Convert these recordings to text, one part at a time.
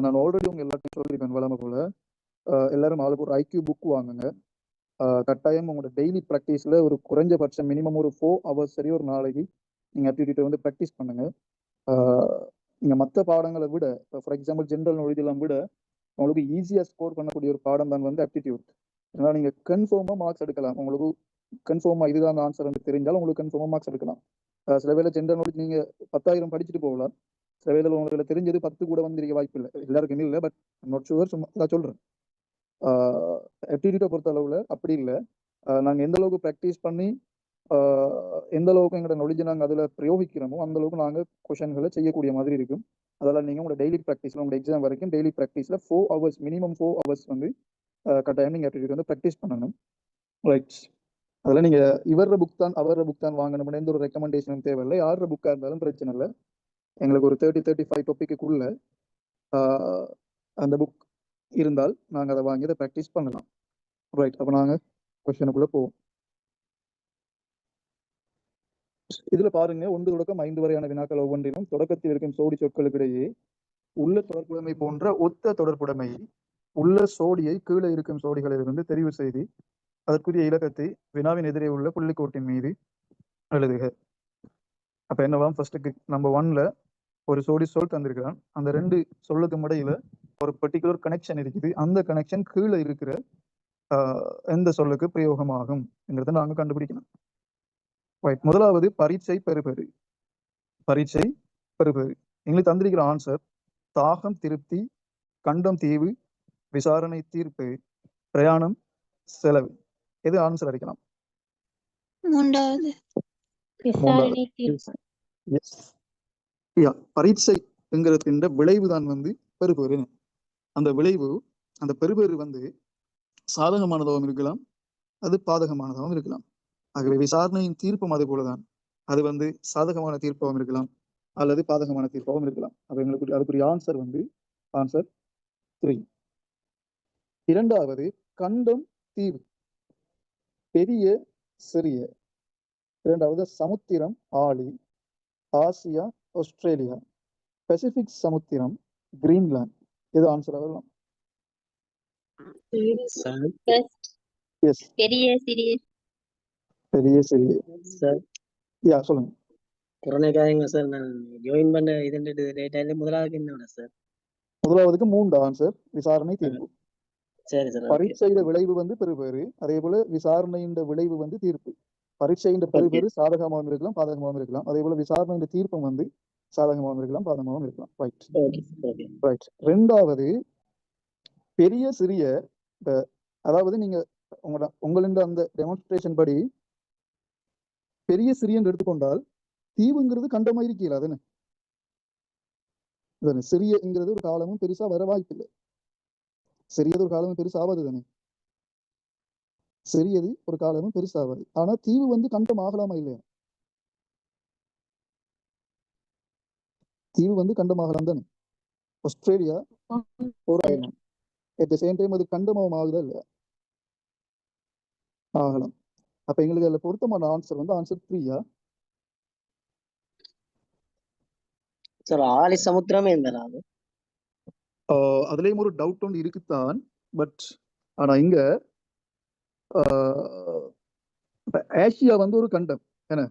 நான் ஆல்ரெடி உங்க எல்லாத்தையும் சொல்லியிருப்பேன் வளமை போல. எல்லாரும் ஆளுக்கு ஒரு ஐக்யூ புக் வாங்குங்க. கட்டாயம் உங்களோட டெய்லி ப்ராக்டிஸில் ஒரு குறைஞ்சபட்சம் மினிமம் ஒரு 4 ஹவர்ஸ் சரி ஒரு நாளைக்கு நீங்கள் ஆக்டிவிட்டி வந்து ப்ராக்டிஸ் பண்ணுங்க. நீங்கள் மற்ற பாடங்களை விட, ஃபார் எக்ஸாம்பிள் ஜென்ரல் நாலேஜ் எல்லாம் விட உங்களுக்கு ஈஸியாக ஸ்கோர் பண்ணக்கூடிய ஒரு பாடம் தான் வந்து ஆப்டிடியூட். அதனால் நீங்கள் கன்ஃபார்மாக மார்க்ஸ் எடுக்கலாம். உங்களுக்கு கன்ஃபார்மாக இதுதான் ஆன்சர் வந்து தெரிஞ்சாலும் உங்களுக்கு கன்ஃபார்மாக மார்க்ஸ் எடுக்கலாம். சில வேளை ஜென்ரல் நாலேஜ் நீங்கள் 10,000 படிச்சுட்டு போகலாம். சில வேளை உங்களுக்கு தெரிஞ்சது 10 கூட வந்திருக்க வாய்ப்பு இல்லை. எல்லாருக்கும் இல்லை, பட் நாட் ஷுவர், சும்மா நான் சொல்கிறேன். ஆப்டிடியூட்டை பொறுத்த அளவில் அப்படி இல்லை. நாங்கள் எந்த அளவுக்கு ப்ராக்டிஸ் பண்ணி எந்த அளவுக்கு எங்களோட நாலேஜை நாங்கள் அதில் பிரயோகிக்கிறோமோ அந்த அளவுக்கு நாங்கள் கொஷன்களை செய்யக்கூடிய மாதிரி இருக்கும். அதெல்லாம் நீங்கள் உங்களோட டெய்லி ப்ராக்டிஸில் உங்களோட எக்ஸாம் வரைக்கும் டெய்லி ப்ராக்டிஸில் 4 ஹவர்ஸ் மினிமம் 4 ஹவர்ஸ் வந்து கட்டாயம் நீங்கள் ஆப்டிடியூட் வந்து ப்ராக்டிஸ் பண்ணணும். ரைட். அதில் நீங்கள் இவர புக் தான் அவர புக் தான் வாங்கணும்னு எந்த ஒரு ரெக்கமெண்டேஷனும் தேவையில்லை. யாரோட புக்காக இருந்தாலும் பிரச்சனை இல்லை. எங்களுக்கு ஒரு 30-35 டாப்பிக்குள்ள அந்த புக் இருந்தால் நாங்கள் அதை வாங்கி அதை ப்ராக்டிஸ் பண்ணலாம். ரைட். அப்போ நாங்கள் கொஸ்டினுக்குள்ளே போவோம். இதுல பாருங்க, 1 தொடக்கம் 5 வரையான வினாக்கள் ஒவ்வொன்றிலும் தொடக்கத்தில் இருக்கும் சோடி சொற்களுக்கிடையே உள்ள தொடர்புடைமை போன்ற ஒத்த தொடர்புடைமை உள்ள சோடியை கீழே இருக்கும் சோடிகளிலிருந்து தெரிவு செய்து அதற்குரிய இலக்கத்தை வினாவின் எதிரே உள்ள புள்ளிக்கோட்டின் மீது எழுதுக. அப்ப என்னவாம், ஃபர்ஸ்ட் நம்பர் 1ல ஒரு சோடி சொல் தந்திருக்கிறான். அந்த 2 சொல்லுக்கு இடையில ஒரு பர்டிகுலர் கனெக்ஷன் இருக்குது. அந்த கனெக்ஷன் கீழே இருக்கிற எந்த சொல்லுக்கு பிரயோகமாகும் என்கிறத நாங்க கண்டுபிடிக்கணும். ரைட். முதலாவது பரீட்சை பெறுபேறு. பரீட்சை பெறுபேறு எங்களுக்கு தந்திருக்கிற ஆன்சர் தாகம் திருப்தி, கண்டம் தீவு, விசாரணை தீர்ப்பு, பிரயாணம் செலவு. எது ஆன்சர் அடிக்கலாம்? மூன்றாவது விசாரணை தீர்ப்பு. பரீட்சைங்கிறதுன்ற விளைவு தான் வந்து பெறுபேறு. அந்த விளைவு, அந்த பெறுபேறு வந்து சாதகமானதாகவும் இருக்கலாம், அது பாதகமானதாகவும் இருக்கலாம். ஆகவே விசாரணையின் தீர்ப்பும் அது போலதான். அது வந்து சாதகமான தீர்ப்பாகவும் இருக்கலாம் அல்லது பாதகமான தீர்ப்பாகவும் இருக்கலாம். அது எங்களுக்கு அதுக்குரிய ஆன்சர் வந்து ஆன்சர் 3. இரண்டாவது கண்டம் தீவு, பெரிய சிறிய. இரண்டாவது சமுத்திரம் ஆழி, ஆசியா ஆஸ்திரேலியா, பசிபிக் சமுத்திரம் கிரீன்லாந்து. எது ஆன்சர் வரலாம்? பெரிய சிறிய. பெரிய சிறிய சார். யா சொல்லுங்க. கொரோனாக்காரங்க சார், நான் ஜாயின் பண்ண இது முதலாவதுக்கு என்ன சார்? முதலாவதுக்கு 3 ஆன்சர் விசாரணை தீர்ப்பு. சரி சார். பரீட்சையில விளைவு வந்து பெறுபேறு, அதே போல விசாரணையின் விளைவு வந்து தீர்ப்பு. பரீட்சையின் பெறுபேறு சாதகமாகவும் இருக்கலாம் பாதகமாகவும் இருக்கலாம். அதே போல விசாரணையின் தீர்ப்பம் வந்து சாதகமாகவும் இருக்கலாம் பாதகமாகவும் இருக்கலாம். Right right. ரெண்டாவது பெரிய சிறிய. அதாவது நீங்க உங்களின் அந்த டெமான்ஸ்ட்ரேஷன் படி பெரிய சிறியன்னு எடுத்துக்கொண்டால் தீவுங்கிறது கண்டமா இருக்கல. அதுன்னு சிறியங்கிறது ஒரு காலமும் பெருசா வர வாய்ப்பில்லை. சிறியது ஒரு காலமும் பெருசாவது தானே. சிறியது ஒரு காலமும் பெருசாவது. ஆனா தீவு வந்து கண்டம் ஆகலாமா இல்லையா? தீவு வந்து கண்டம் ஆகலாம் தானே. ஆஸ்திரேலியா ஒரு island. At the same time அது கண்டமாவும் ஆகுதா இல்லையா? ஆகலாம். அப்ப எங்களுக்கு அதுல பொருத்தமான ஆன்சர் வந்து ஆன்சர் 3. சார் ஆழி சமுத்திரமே இருந்தாலும் அதுலயும் ஒரு டவுட் ஒன்று இருக்குத்தான். பட் ஆனா இங்க ஆசியா வந்து ஒரு கண்டம் என்ன,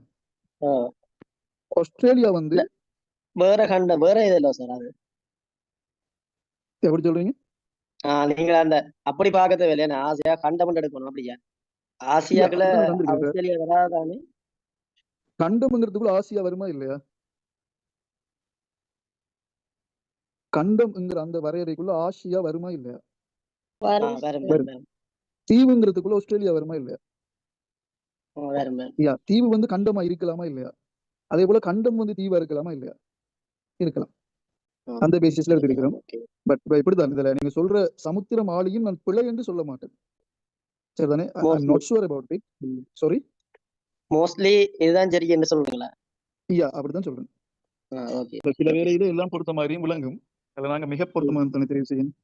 ஆஸ்திரேலியா வந்து வேற கண்டம், வேற இது இல்ல சார். அது எப்படி சொல்றீங்க? நீங்க அந்த அப்படி பார்க்க தேவையில்லை. ஆசியா கண்டம் எடுக்கணும். அப்படியா? ஆசியாக்குள்ள ஆஸ்திரேலியா வராதானே? கண்டம்ங்கிறதுக்குள்ள ஆசியா வருமா இல்லையா? கண்டம்ங்கிற அந்த வரையறைக்குள்ள ஆசியா வருமா இல்லையா? தீவுங்கிறதுக்குள்ள ஆஸ்திரேலியா வருமா இல்லையா? தீவு வந்து கண்டமா இருக்கலாமா இல்லையா? அதே போல கண்டம் வந்து தீவா இருக்கலாமா இல்லையா? இருக்கலாம். அந்த பேசிஸ்ல எடுத்திருக்கிறோம். பட் இப்படிதான் இதுல நீங்க சொல்ற சமுத்திரம் ஆழியும் நான் பிழை என்று சொல்ல மாட்டேன். சரிதானே? I'm not sure about it. Sorry. Mostly இதுதான் சரி என்ன சொல்றீங்களா? அப்படிதான் சொல்றேன். சில வேளையில எல்லாம் பொறுத்த மாதிரியும் விளங்கும். அதுல நாங்க மிக பொருத்தமான தெரிவு செய்யணும்.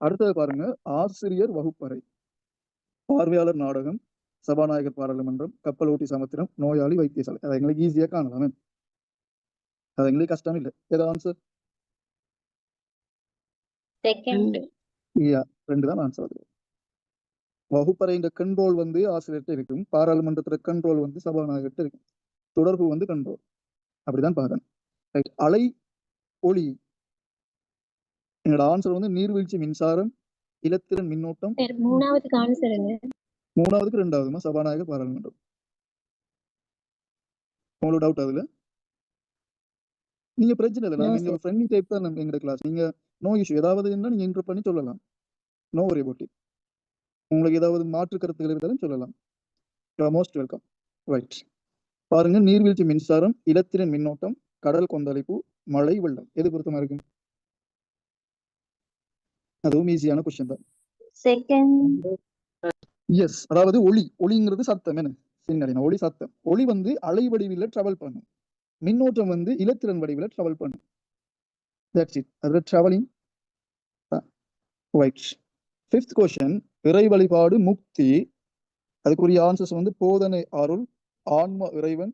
அடுத்தது பாருங்க, ஆசிரியர் வகுப்பறை, பார்வையாளர் நாடகம், சபாநாயகர் பாராளுமன்றம், கப்பல் ஓட்டி சமுத்திரம், நோயாளி வைத்தியசாலை. அதை எங்களுக்கு ஈஸியா காணலாம். அது எங்களுக்கு கஷ்டம் இல்லை. ஏதாவது ஆன்சர்? செகண்ட் யா 2 தான் ஆன்சர் அது. வகுப்பறையின் கண்ட்ரோல் வந்து ஆசிரியர்கிட்ட இருக்கும், பாராளுமன்றத்துல கண்ட்ரோல் வந்து சபாநாயகர்கிட்ட இருக்கும். தொடர்பு வந்து கண்ட்ரோல். அப்படிதான் பார்க்கணும். ரைட். அலை ஒளி, என்னோட ஆன்சர் வந்து நீர்வீழ்ச்சி மின்சாரம், இலத்திரன் மின்னோட்டம். மூணாவதுக்கு ஆன்சர் என்ன? 3வது 2வதுமா சபாநாயகர் பாராளுமன்றம். உங்களோட டவுட் அதுல? நீங்க பிரச்சனை இல்லை, நாங்க இங்க ஃப்ரெண்ட்லி டைப் தான் எங்க கிளாஸ். நீங்க நோ இஷ்யூ, ஏதாவது இருந்தா நீங்க இன்டர் பண்ணி சொல்லலாம். No worry about it. உங்களுக்கு ஏதாவது மாற்று கருத்துக்கள் இருந்தாலும் சொல்லலாம். Most welcome. ரைட். பாருங்க, நீர்வீழ்ச்சி மின்சாரம், இலத்திரன் மின்னோட்டம், கடல் கொந்தளிப்பு, மழை வெள்ளம், எது பொருத்தமா இருக்கும்? அதுவும் ஈஸியான கொஸ்டின் தான். செகண்ட் எஸ், அதாவது ஒளி, ஒளிங்கிறது சத்தம். என்ன சின்ன ஒளி சத்தம். ஒளி வந்து அலை வடிவில டிராவல் பண்ணும், மின்னோட்டம் வந்து இலத்திரன் வடிவில டிராவல் பண்ணும். That's it. அதுல டிராவலிங். ரைட். 5th கொஸ்டின், இறை வழிபாடு முக்தி. அதுக்குரிய ஆன்சர்ஸ் வந்து போதனை அருள், ஆன்ம இறைவன்,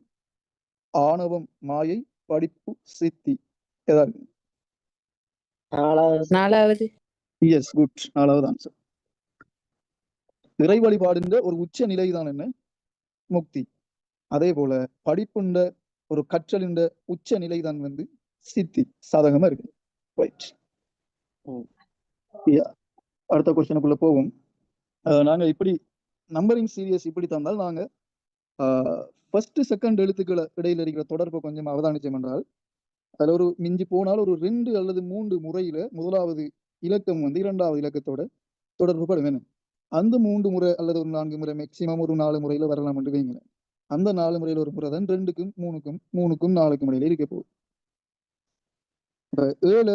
ஆணவம் மாயை, படிப்பு சித்தி. ஏதாவது? 4வது. Yes, good. 4வது ஆன்சர். இறை வழிபாடுன்ற ஒரு உச்ச நிலைதான் என்ன? முக்தி. அதே போல படிப்புண்ட ஒரு கற்றலின்ற உச்ச நிலைதான் வந்து சித்தி. சாதகமா இருக்கு. ரைட். அடுத்த கொஸ்டினுக்குள்ள போவோம். நாங்க இப்படி நம்பரிங் சீரியஸ் இப்படி தந்தால் நாங்க ஃபர்ஸ்ட் செகண்ட் எழுத்துக்களை இடையில இருக்கிற தொடர்பை கொஞ்சம் அவதானிச்சோம் என்றால், அதுல ஒரு மிஞ்சி போனால் ஒரு 2 அல்லது 3 முறையில முதலாவது இலக்கம் வந்து 2வது இலக்கத்தோட தொடர்பு படும். வேணும் அந்த 3 முறை அல்லது ஒரு 4 முறை, மேக்சிமம் ஒரு 4 முறையில வரலாம் என்று வைங்களேன். அந்த 4 முறையில ஒரு முறை தான் 2க்கும் 3க்கும் 3க்கும் 4க்கும் இடையில இருக்க போகுது. 7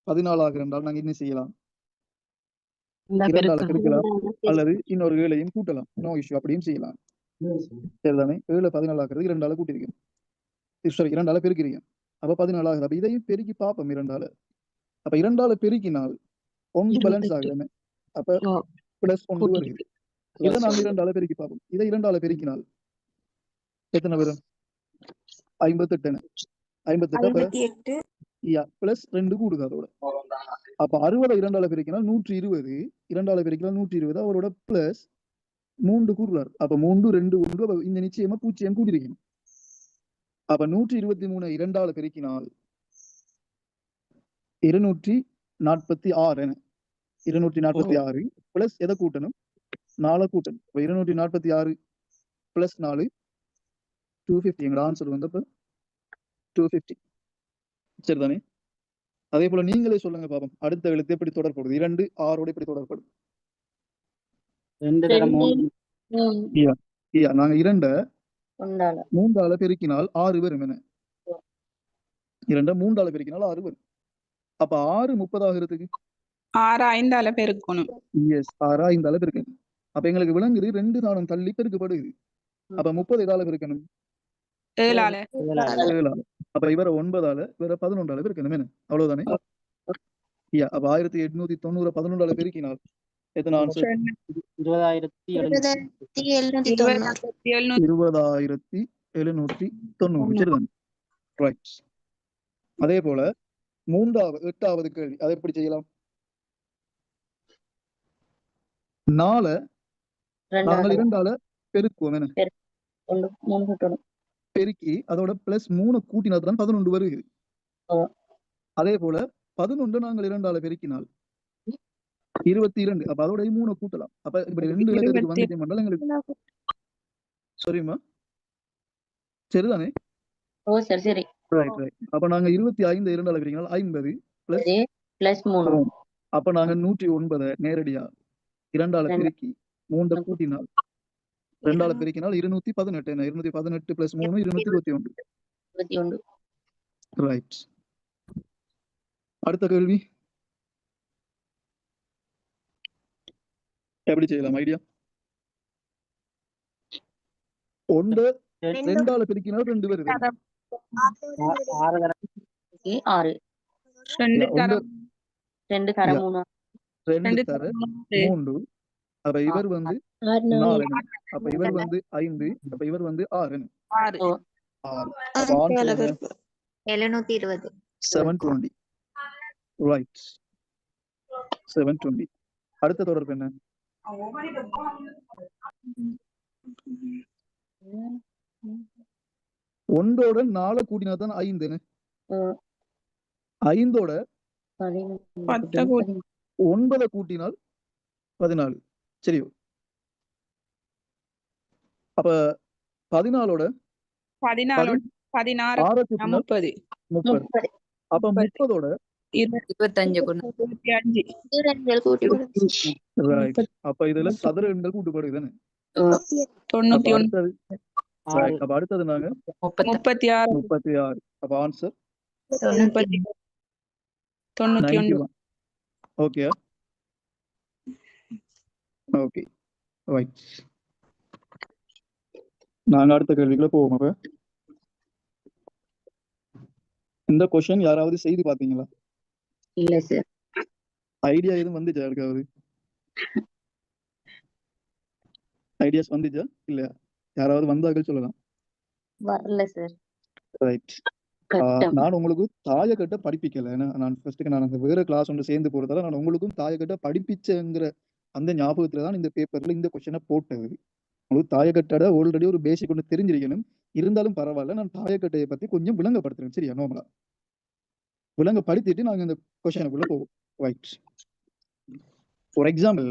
14 இருந்தால் நாங்க என்ன செய்யலாம்? 2ஆல பெருக்கலாம் அல்லது இன்னொரு 7ஐயும் கூட்டலாம். நோ இஷ்யூ, அப்படியும் செய்யலாம். சரிதானே? 7 14 2ஆல கூட்டிருக்கேன், சாரி 2ஆல பெருக்கிறீங்க, அப்ப 14 ஆகுது. அப்ப இதையும் பெருக்கி பார்ப்போம் 2ஆல. அப்ப 2ஆல பெருக்கினால் 1 பேலன்ஸ் ஆகுது. அப்ப பிளஸ் 1 வருது. இதை நாங்க 2ஆல பெருக்கி பார்ப்போம். இதை 2ஆல பெருக்கினால் எத்தனை வரும்? 58. 58 பிளஸ் 2 கூடுது அதோட. அப்ப 60 2ஆல பெருக்கினால் 120. 2ஆல பெருக்கினால் 120. அவரோட பிளஸ் 3 கூடுறாரு. அப்ப 3 2 1. இந்த நிச்சயமா 0 கூட்டிருக்கணும். அப்ப 123 2ஆல பெருக்கினால் 246. 246 பிளஸ் எதை கூட்டணும்? 4 கூட்டணும். 246 பிளஸ் 4 250. எங்களோட ஆன்சர் வந்து 250. சரிதானே? அதே போல நீங்களே சொல்லுங்க பாப்போம், அடுத்த எழுத்து எப்படி தொடர்படுது? 2 6ஓட எப்படி தொடர்படும்? 2 தரம் 3. நாங்க 2 3ஆல பெருக்கினால் 6 வரும். என்ன 2 3ஆல பெருக்கினால் 6 வரும். அப்ப 6 30 ஆகிறதுக்கு 6 5ஆல பெருக்கணும். எஸ், 6 5ஆல பெருக்கணும். அப்ப எங்களுக்கு விளங்குது 2 தானம் தள்ளி பெருக்கப்படுது. அப்ப 30 எதால பெருக்கணும்? 7ஆல. அப்ப இவர 9ஆல இவர 11ஆல பெருக்கணும். என்ன அவ்வளவுதானே? அப்ப 1890 11ஆல பெருக்கினால் எத்தனை ஆன்சர்? 20,790. சரிதான். ரைட். அதே போல 8வது கேள்வி, அதை எப்படி செய்யலாம்? 4 நாங்கள் 2ஆல பெருக்குவோம். என்ன பெருக்கி அதோட பிளஸ் 3 கூட்டினால்தான் 11 வருது. அதே போல 11 நாங்கள் 2ஆல பெருக்கினால் 22. அப்ப அதோட 3 கூட்டலாம். அப்ப இப்படி 2 இலக்கத்துக்கு வந்துட்டே பண்ணால் எங்களுக்கு சரிம்மா? சரிதானே? சரி. Right right. அப்ப நாங்க 25 2ஆல பெருக்கினால் 50 பிளஸ் 3. அப்ப நாங்க 109 நேரடியா 2ஆல பெருக்கி 3 கூட்டினால் 2ஆல பெருக்கினால் 218. 218 பிளஸ் 3 221. ரைட். அடுத்த கேள்வி எப்படி செய்யலாம்? ஐடியா? 1 2ஆல பெருக்கினால் 2 வருது. 2 தரம் 2 தர 3. அப்ப இவர் வந்து 4. அப்ப இவர் வந்து 5. அப்ப இவர் வந்து 6. 720. 720. ரைட். 720. அடுத்த தொடர்பு என்ன? ஒன்றோட 4 கூட்டினா தான் 5 என்ன? 5ஓட 10 கூட்டி 9 கூட்டினால் 14. சரியோ? அப்ப 14ஓட 14 16 6 கூட்டினால் 30 30. அப்ப 30ஓட 25 ரைட். அப்ப இதுல சதுர எண்கள் கூட்டுப்படுது தானே? அப்ப 91 அடுத்தது right. அப்ப அடுத்தது நாங்க 36 36. அப்ப ஆன்சர் 91 91. Okay okay right. நாங்க அடுத்த கேள்விக்குள்ள போவோம். அப்ப இந்த கொஸ்டின் யாராவது செய்து பாத்தீங்களா? இல்ல சார். ஐடியா எதுவும் வந்துச்சா யாருக்காவது? ஐடியாஸ் வந்துச்சா இல்லையா? யாராவது வந்தார்கள் சொல்லலாம். வரல சார். ரைட். நான் உங்களுக்கு தாயக்கட்டை படிப்பிக்கல. ஏன்னா நான் ஃபர்ஸ்ட்டுக்கு நான் அந்த வேற கிளாஸ் ஒன்று சேர்ந்து போறதால நான் உங்களுக்கும் தாயக்கட்டை படிப்பிச்சேங்கிற அந்த ஞாபகத்துல தான் இந்த பேப்பர்ல இந்த கொஸ்டினை போட்டது. உங்களுக்கு தாயக்கட்டோட ஆல்ரெடி ஒரு பேசிக் ஒன்று தெரிஞ்சிருக்கணும். இருந்தாலும் பரவாயில்ல, நான் தாயக்கட்டையை பத்தி கொஞ்சம் விளங்கப்படுத்துறேன். சரியா? நார்மலா விளங்கப்படுத்திட்டு நாங்க இந்த கொஸ்டினுக்குள்ள போவோம். Right. For example,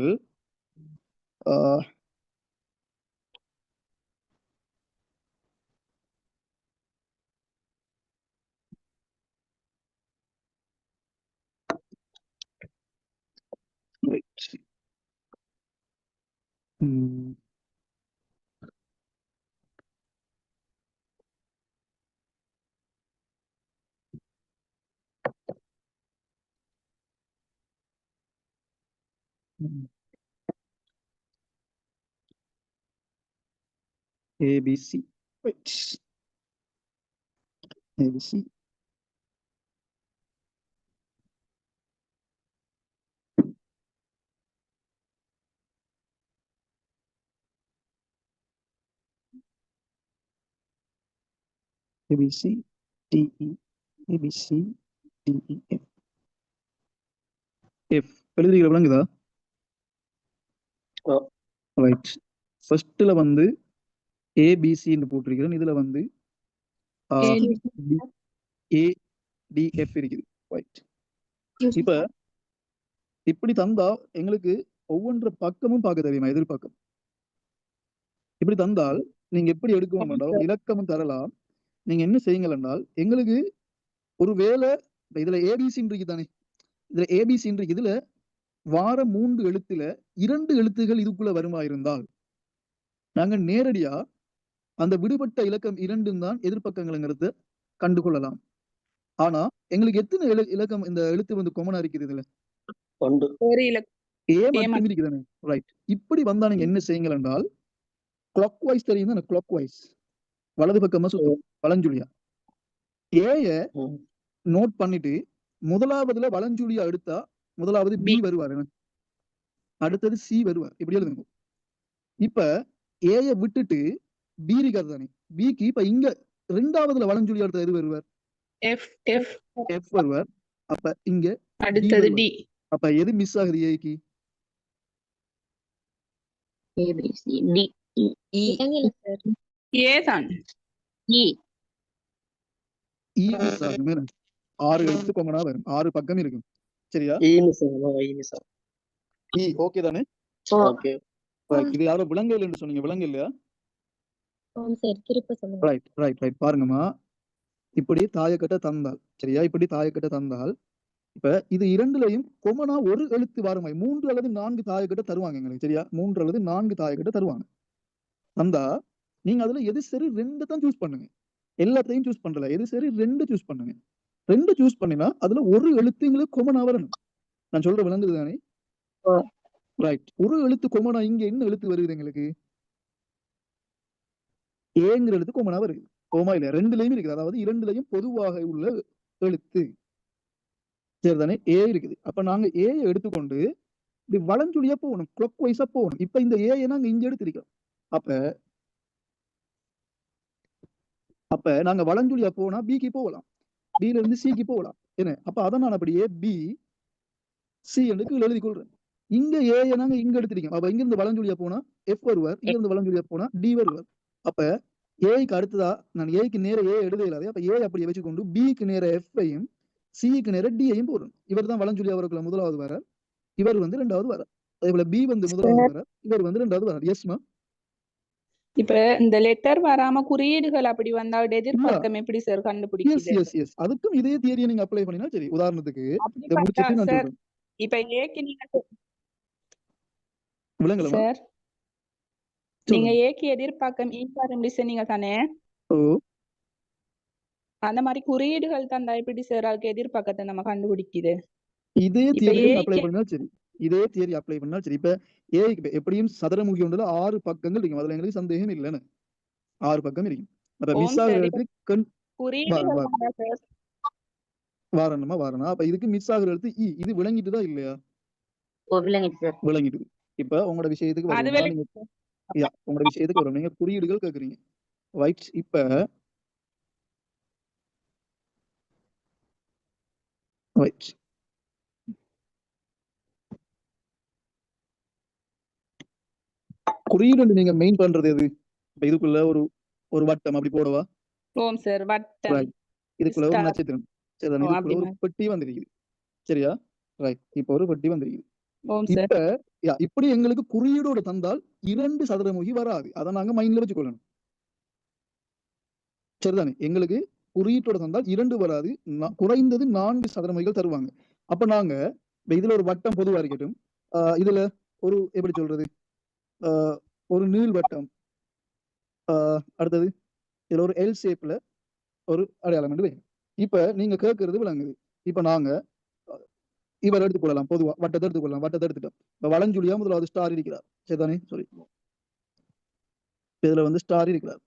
ABC. Right. ABC. ABC, DE, ABC, DE, F. F. எழுதுறீங்க விளங்குதா? ரைட். ஃபர்ஸ்ட்ல வந்து ஏபிசின்னு போட்டிருக்கிறேன். இதுல வந்து ADF இருக்குது. ரைட். இப்ப இப்படி தந்தா எங்களுக்கு ஒவ்வொன்ற பக்கமும் பார்க்க தெரியுமா? எதிர்பக்கம் இப்படி தந்தால் நீங்க எப்படி எடுக்கணும் என்றால் ஒரு இலக்கமும் தரலாம். நீங்க என்ன செய்யுங்கள் என்றால், எங்களுக்கு ஒரு வேலை இதுல ஏபிசி இருக்கு தானே, இதுல ஏபிசி இருக்கு. இதுல வார 3 எழுத்துல 2 எழுத்துகள் இதுக்குள்ள வருமா இருந்தால் நாங்க நேரடியா அந்த விடுபட்ட இலக்கம் 2 தான் எதிர்பக்கங்கள்ங்கிறத கண்டுகொள்ளலாம். ஆனா எங்களுக்கு எத்தனை இலக்கம் இந்த எழுத்து வந்து கொமனா இருக்குது? இதுல ஒரு இலக்கம் ஏ மட்டும் இருக்குதானே? ரைட். இப்படி வந்தா நீங்க என்ன செய்யுங்கள் என்றால், கிளாக் வைஸ் தெரியும் தானே? கிளாக் வைஸ் வலது பக்கமா சுத்தும் வலஞ்சுழியா. ஏய நோட் பண்ணிட்டு முதலாவதுல வலஞ்சுழியா எடுத்தா முதலாவது பி வருவார், அடுத்தது சி வருவார். இப்படி எழுதுங்க. இப்ப ஏய விட்டுட்டு பி இருக்காது தானே? பிக்கு இப்ப இங்க 2வதுல வலஞ்சுழியா எடுத்தா எது வருவார்? எஃப் வருவார். அப்ப இங்க அடுத்தது டி. அப்ப எது மிஸ் ஆகுது ஏக்கு? ABC D E sir. A தான். E மிஸ் ஆகும். 6 எழுத்து கொமனா வரும், 6 பக்கம் இருக்கும். சரியா? ஓகே தானே? ஓகே. இது யாரோ விலங்கு என்று சொன்னீங்க, விலங்கு இல்லையா? சார் திருப்ப சொல்லுங்க. Right right right. பாருங்கம்மா, இப்படி தாயக்கட்டை தந்தால், சரியா? இப்படி தாயக்கட்டை தந்தால் இப்ப இது இரண்டுலையும் கொமனா ஒரு எழுத்து வாருமாய் 3 அல்லது 4 தாயக்கட்டை தருவாங்க எங்களுக்கு. சரியா? 3 அல்லது 4 தாயக்கட்டை தருவாங்க. தந்தா நீங்க அதுல எது சரி 2 தான் சூஸ் பண்ணுங்க. எல்லாத்தையும் சூஸ் பண்றல, எது சரி 2 சூஸ் பண்ணுங்க. 2 சூஸ் பண்ணினா அதுல ஒரு எழுத்து எங்களுக்கு கொமனா வரணும். நான் சொல்ற விளங்குது தானே? ரைட். ஒரு எழுத்து கொமனா இங்க என்ன எழுத்து வருது எங்களுக்கு? ஏங்கிற எழுத்து கொமனா வருது. கோமா இல்லையா? 2லயும் இருக்குது. அதாவது 2லயும் பொதுவாக உள்ள எழுத்து. சரிதானே? ஏ இருக்குது. அப்ப நாங்க ஏ எடுத்துக்கொண்டு இப்படி வலஞ்சுழியா போகணும், கிளாக் வைஸா போகணும். இப்ப இந்த ஏ நாங்க இங்க எடுத்திருக்கோம். அப்ப நாங்க வலஞ்சுழியா போனா பிக்கு போகலாம், பில இருந்து சிக்கு போகலாம். என்ன? அப்ப அதை நான் அப்படியே பி சி என்று கீழே எழுதி கொள்றேன். இங்க ஏ நாங்க இங்க எடுத்திருக்கோம். அப்ப இங்க இருந்து வலஞ்சுழியா போனா எஃப் வருவார், இங்க இருந்து வலஞ்சுழியா போனா டி வருவார். அப்ப ஏக்கு அடுத்ததா நான் ஏக்கு நேர ஏ எழுத இல்லாத, அப்ப ஏ அப்படி வச்சுக்கொண்டு பிக்கு நேர எஃப்ஐயும் சிக்கு நேர டியையும் போடுறோம். இவர் தான் வலஞ்சுழியா வரக்குள்ள முதலாவது வர, இவர் வந்து ரெண்டாவது வர. அதே போல பி வந்து முதலாவது வர, இவர் வந்து ரெண்டாவது வர. எஸ்மா? இப்ப இந்த லெட்டர் வராம குறியீடுகள் அப்படி வந்தா எதிர்பக்கம் எப்படி சார் எஸ் கண்டுபிடிக்குது? எஸ் எஸ் அதுக்கும் இதே தியரியை நீங்க அப்ளை பண்ணினா சரி. உதாரணத்துக்கு அப்படி இதை பார்த்தா முடிச்சிட்டு நான் சார் சொல்றேன். இப்ப ஏக்கு நீங்க விளங்கலமா? சார் நீங்க சொல்லுங்க. ஏக்கு எதிர்பார்க்கம் ஈப்பாரம் சொன்னீங்க தானே? ஓ அந்த மாதிரி குறியீடுகள் தந்தா எப்படி சார் அதுக்கு எதிர்பார்க்கத்தை நம்ம கண்டுபிடிக்குது? இதே இப்ப தியரி நீங்க அப்ளை ஏக்கு பண்ணா சரி. இதே தியரி அப்ளை பண்ணா சரி. இப்ப ஏக்கு எப்படியும் சதுரமுகி ஒன்றுல 6 பக்கங்கள் இருக்கும். அதுல எங்களுக்கு சந்தேகம் இல்லைன்னு. 6 பக்கம் இருக்கும். அப்ப மிஸ் ஓம் சார் இப்ப ஆகுறதுக்கு குறியீடுகள் வந்தா சார் வாரணுமா வாரணும். அப்ப இதுக்கு மிஸ் ஆகுறது இது விளங்கிட்டுதா இல்லையா? விளங்கிட்டு சார். விளங்கிட்டு. இப்ப உங்களோட விஷயத்துக்கு அது வருவோம். நீங்க உங்களோட விஷயத்துக்கு வரும். நீங்க குறியீடுகள் கேக்குறீங்க. ரைட். இப்ப ரைட். குறியீடு நீங்க மெயின் பண்றது எது? இப்ப இதுக்குள்ள ஒரு வட்டம் அப்படி போடவா? ஓம் சார் வட்டம் ரைட். இதுக்குள்ள ஒரு ஸ்டார் நட்சத்திரம். சரி, ஓ இதுக்குள்ள அப்படி ஒரு பெட்டி வந்திருக்குது. சரியா? ரைட். இப்ப ஒரு பெட்டி வந்திருக்குது. ஓம் சார் இப்ப இப்படி எங்களுக்கு குறியீடோடு தந்தால் 2 சதுரமுகி வராது. அதை நாங்க மைண்ட்ல வச்சுக்கொள்ளணும். சரிதானே? எங்களுக்கு குறியீட்டோட தந்தால் 2 வராது. குறைந்தது 4 சதுரமுகிகள் தருவாங்க. அப்ப நாங்க இதுல ஒரு வட்டம் பொதுவா இருக்கட்டும். இதுல ஒரு எப்படி சொல்றது, ஒரு நீள் வட்டம், அடுத்தது இதுல ஒரு எல் ஷேப்ல ஒரு அடையாளம் என்று வைங்க. இப்ப நீங்க கேட்கறது விளங்குது. இப்ப நாங்க இவர் எடுத்துக்கொள்ளலாம். பொதுவா வட்டத்தை எடுத்துக்கொள்ளலாம். வட்டத்தை எடுத்துட்டோம். இப்ப வலஞ்சுழியா முதலாவது ஸ்டார் இருக்கிறார். சரிதானே? சாரி, இதுல வந்து ஸ்டார் இருக்கிறார்.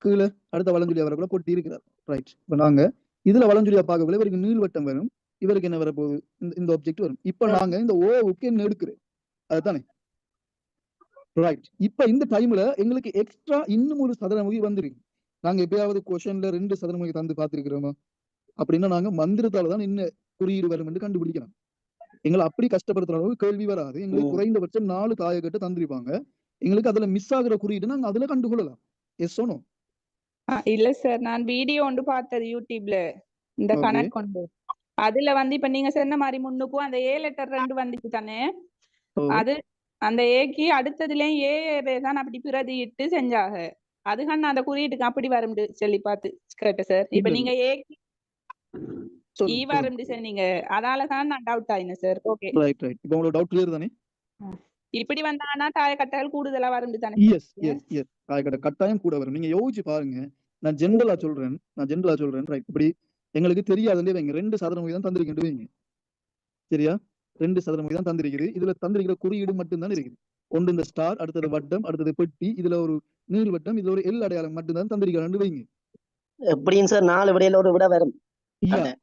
கீழே அடுத்த வலஞ்சுழியா வரக்குள்ள பொட்டி இருக்கிறார். ரைட். இப்ப நாங்க இதுல வலஞ்சுழியா பார்க்கக்குள்ள இவருக்கு நீள்வட்டம் வரும். இவருக்கு என்ன வரப்போகுது? இந்த ஆப்ஜெக்ட் வரும். இப்ப நாங்க இந்த ஓவுக்கு என்ன எடுக்கிறேன்? அதுதானே? ரைட். இப்ப இந்த டைம்ல எங்களுக்கு எக்ஸ்ட்ரா இன்னும் ஒரு சதுரமுகி வந்துருக்கு. நாங்க எப்பயாவது கொஸ்டின்ல 2 சதுரமுகி தந்து பார்த்திருக்கிறோமா? அப்படின்னா நாங்க மந்திரத்தால தான் என்ன குறியீடு வரும் என்று கண்டுபிடிக்கலாம். எங்களை அப்படி கஷ்டப்படுத்துற அளவுக்கு கேள்வி வராது. எங்களுக்கு குறைந்தபட்சம் 4 தாயக்கட்டை தந்திருப்பாங்க. எங்களுக்கு அதுல மிஸ் ஆகுற குறியீடு நாங்க அதுல கண்டுகொள்ளலாம். Yes or no? இல்ல சார் நான் வீடியோ ஒன்று பார்த்தது யூடியூப்ல இந்த ஓகே. கணக்கு கொண்டு அதுல வந்து இப்ப நீங்க சொன்ன மாதிரி முன்னுக்கும் அந்த ஏ லெட்டர் 2 வந்துச்சு தானே? ஓ அது அந்த ஏக்கு அடுத்ததுலயும் ஏ தான் அப்படி பிரதியிட்டு செஞ்சாக. அதுக்கான அந்த குறியீட்டுக்கு அப்படி வரும்னு சொல்லி பார்த்து கேட்டேன் சார். இப்ப இல்ல நீங்க ஏக்கு ஈ சொல்லுங்க. வரும்னு சொன்னீங்க. அதாலதான் நான் டவுட் ஆயினேன் சார். Okay right right. இப்போ உங்களுக்கு டவுட் கிளியர் தானே? இப்படி வந்தாங்கன்னா தாயக்கட்டைகள் கூடுதலா வரும்னு தானே? Yes yes yes. தாயக்கட்டை கட்டாயம் கூட வரும். நீங்க யோசிச்சு பாருங்க. நான் ஜென்ரலா சொல்றேன். ரைட். இப்படி எங்களுக்கு தெரியாதுன்னு வைங்க. 2 சதுரமுகி தான் தந்திருக்கிட்டு வைங்க. சரியா? 2 சதுரமுகி தான் தந்திருக்குது. இதுல தந்திருக்கிற குறியீடு மட்டும்தான் இருக்குது. ஒன்று இந்த ஸ்டார், அடுத்தது வட்டம், அடுத்தது பெட்டி, இதுல ஒரு நீள்வட்டம், இதுல ஒரு எல் அடையாளம் மட்டும்தான் தந்திருக்கிறான்னு வைங்க. எப்படியும் சார் 4 விடையில ஒரு விட வரும்.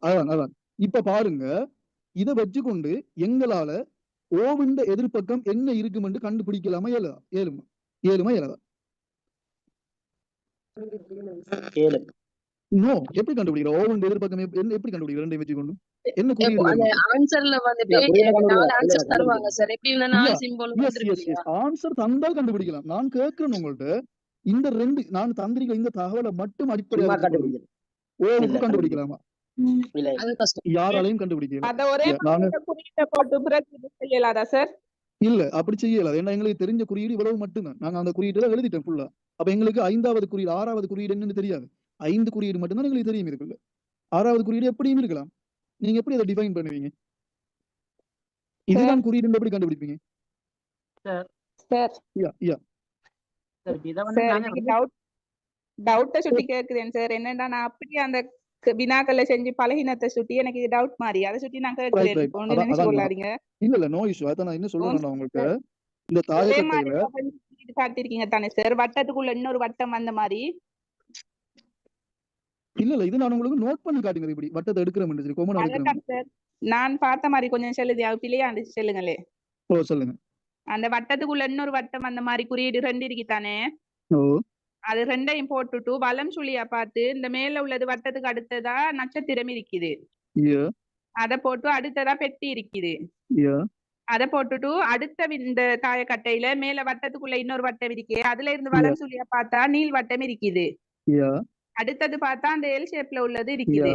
அதான். இப்ப பாருங்க, இதை வச்சுக்கொண்டு எங்களால ஓவின் எதிர்பக்கம் என்ன இருக்கும் என்று கண்டுபிடிக்கலாமா? ஏழுமா இயலாதா? நோ. எப்படி கண்டுபிடிக்கிற? ஓவின் எதிர்பக்கம் எப்படி கண்டுபிடிக்கிற? ரெண்டையும் வச்சுக்கொண்டு என்ன குறியீடு அந்த வரும்? ஆன்சர்ல வந்துட்டு எனக்கு 4 ஆன்சர் தருவாங்க சார். எப்படி இந்த 4 சிம்பிள் வந்துருக்கு. ஆன்சர் தந்தால் கண்டுபிடிக்கலாம். நான் கேட்கிறேன் உங்கள்ட்ட, இந்த 2 நான் தந்திரிக்கிற இந்த தகவலை மட்டும் அடிப்படையாக வச்சுக்கொண்டு ஓவுக்கு கண்டுபிடிக்கலாமா? அது கஷ்டம். யாராலையும் கண்டுபிடிக்கலாம். அத ஒரே நாங்க குறியீட்டை போட்டு பிரதியிட்டு செய்யலாதா சார்? இல்ல அப்படி செய்யல. ஏன்னா எங்களுக்கு தெரிஞ்ச குறியீடு இவ்வளவு மட்டும்தான். நாங்க அந்த குறியீடுல எழுதிட்டோம் ஃபுல்லா. அப்ப எங்களுக்கு 5வது குறியீடு 6வது குறியீடு என்னன்னு தெரியாது. 5 குறியீடு மட்டும்தான் எங்களுக்கு தெரியும் இருக்குல்ல. 6வது குறியீடு எப்படியும் இருக்கலாம். நீங்க எப்படி அதை டிஃபைன் பண்ணுவீங்க? இதுதான் குறியீடு எப்படி கண்டுபிடிப்பீங்க? சார் யா டவுட்டை சுட்டி கேக்குறேன் சார். என்னன்னா நான் அப்படியே அந்த வினாக்களை செஞ்சு பழகினத்தை சுட்டி எனக்கு இது டவுட் மாதிரி அதை சுட்டி நான் கேட்கிறேன். ஒண்ணு நினைச்சு கொள்ளாதீங்க. இல்ல நோ இஷ்யூ. அதான் நான் என்ன சொல்றேன் உங்களுக்கு, இந்த ஒரே தாயக்கட்டையில மாதிரி காட்டியிருக்கீங்க தானே சார்? வட்டத்துக்குள்ள இன்னொரு வட்டம் அந்த மாதிரி. இல்ல இது நான் உங்களுக்கு நோட் பண்ணி காட்டுங்க. இப்படி வட்டத்தை எடுக்கிறேன் கோமன் எடுக்கிறேன் சார் நான் பார்த்த மாதிரி கொஞ்சம் சொல்லுது பிள்ளையா சொல்லுங்களே. ஓ சொல்லுங்க. அந்த வட்டத்துக்குள்ள இன்னொரு வட்டம் அந்த மாதிரி குறியீடு 2 இருக்குதானே? ஓ அது 2ஐயும் போட்டுட்டு வலம் சுழியா பார்த்து இந்த மேல உள்ளது வட்டத்துக்கு அடுத்ததா நட்சத்திரம் இருக்குது. அத போட்டு அடுத்ததா பெட்டி இருக்குது. யா அத போட்டுட்டு அடுத்த இந்த தாயக்கட்டையில மேல வட்டத்துக்குள்ள இன்னொரு வட்டம் இருக்கு. அதுல இருந்து யா வலது சுழியா பார்த்தா நீள் வட்டம் இருக்குது. யா அடுத்தது பார்த்தா அந்த எல் ஷேப்ல உள்ளது யா இருக்குது.